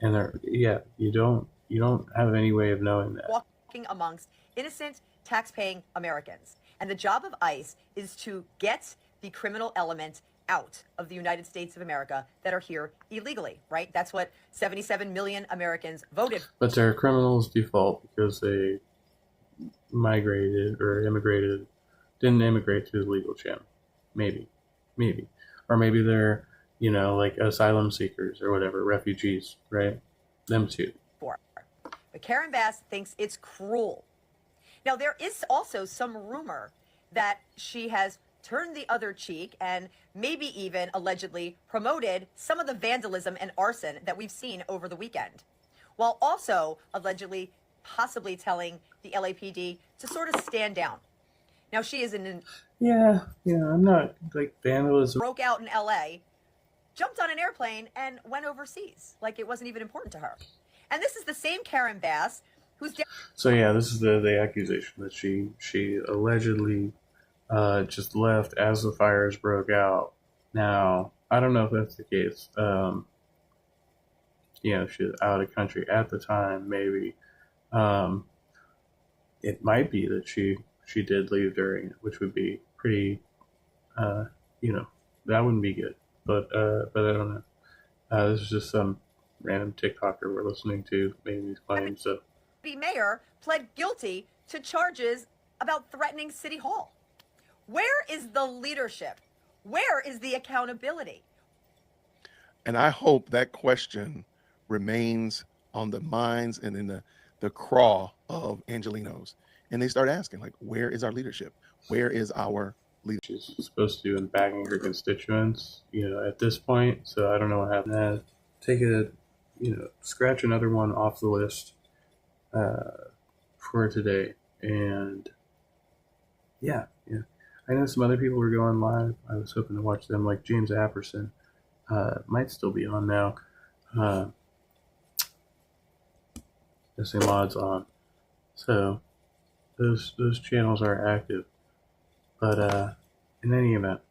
and you don't have any way of knowing that. Walking amongst innocent, tax-paying Americans, and the job of ICE is to get the criminal element out of the United States of America that are here illegally. Right? That's what 77 million Americans voted. But they're criminals default because they migrated or immigrated. Didn't immigrate through the legal channel. Maybe. Or maybe they're, like asylum seekers or whatever, refugees, right? Them too. But Karen Bass thinks it's cruel. Now, there is also some rumor that she has turned the other cheek and maybe even allegedly promoted some of the vandalism and arson that we've seen over the weekend, while also allegedly possibly telling the LAPD to sort of stand down. Now, she is I'm not like vandalism. Broke out in LA, jumped on an airplane, and went overseas like it wasn't even important to her. And this is the same Karen Bass who's. So this is the accusation that she allegedly just left as the fires broke out. Now, I don't know if that's the case. She was out of country at the time, maybe. It might be that she did leave during it, which would be pretty, that wouldn't be good. But I don't know. This is just some random TikToker we're listening to making these claims. So, The mayor pled guilty to charges about threatening City Hall. Where is the leadership? Where is the accountability? And I hope that question remains on the minds and in the craw of Angelenos. And they start asking, like, where is our leadership? Where is our leadership? She's supposed to be bagging her constituents, at this point. So I don't know what happened. Take scratch another one off the list for today. And I know some other people were going live. I was hoping to watch them, like James Apperson. Might still be on now. Guessing mods on. So those channels are active. But in any event,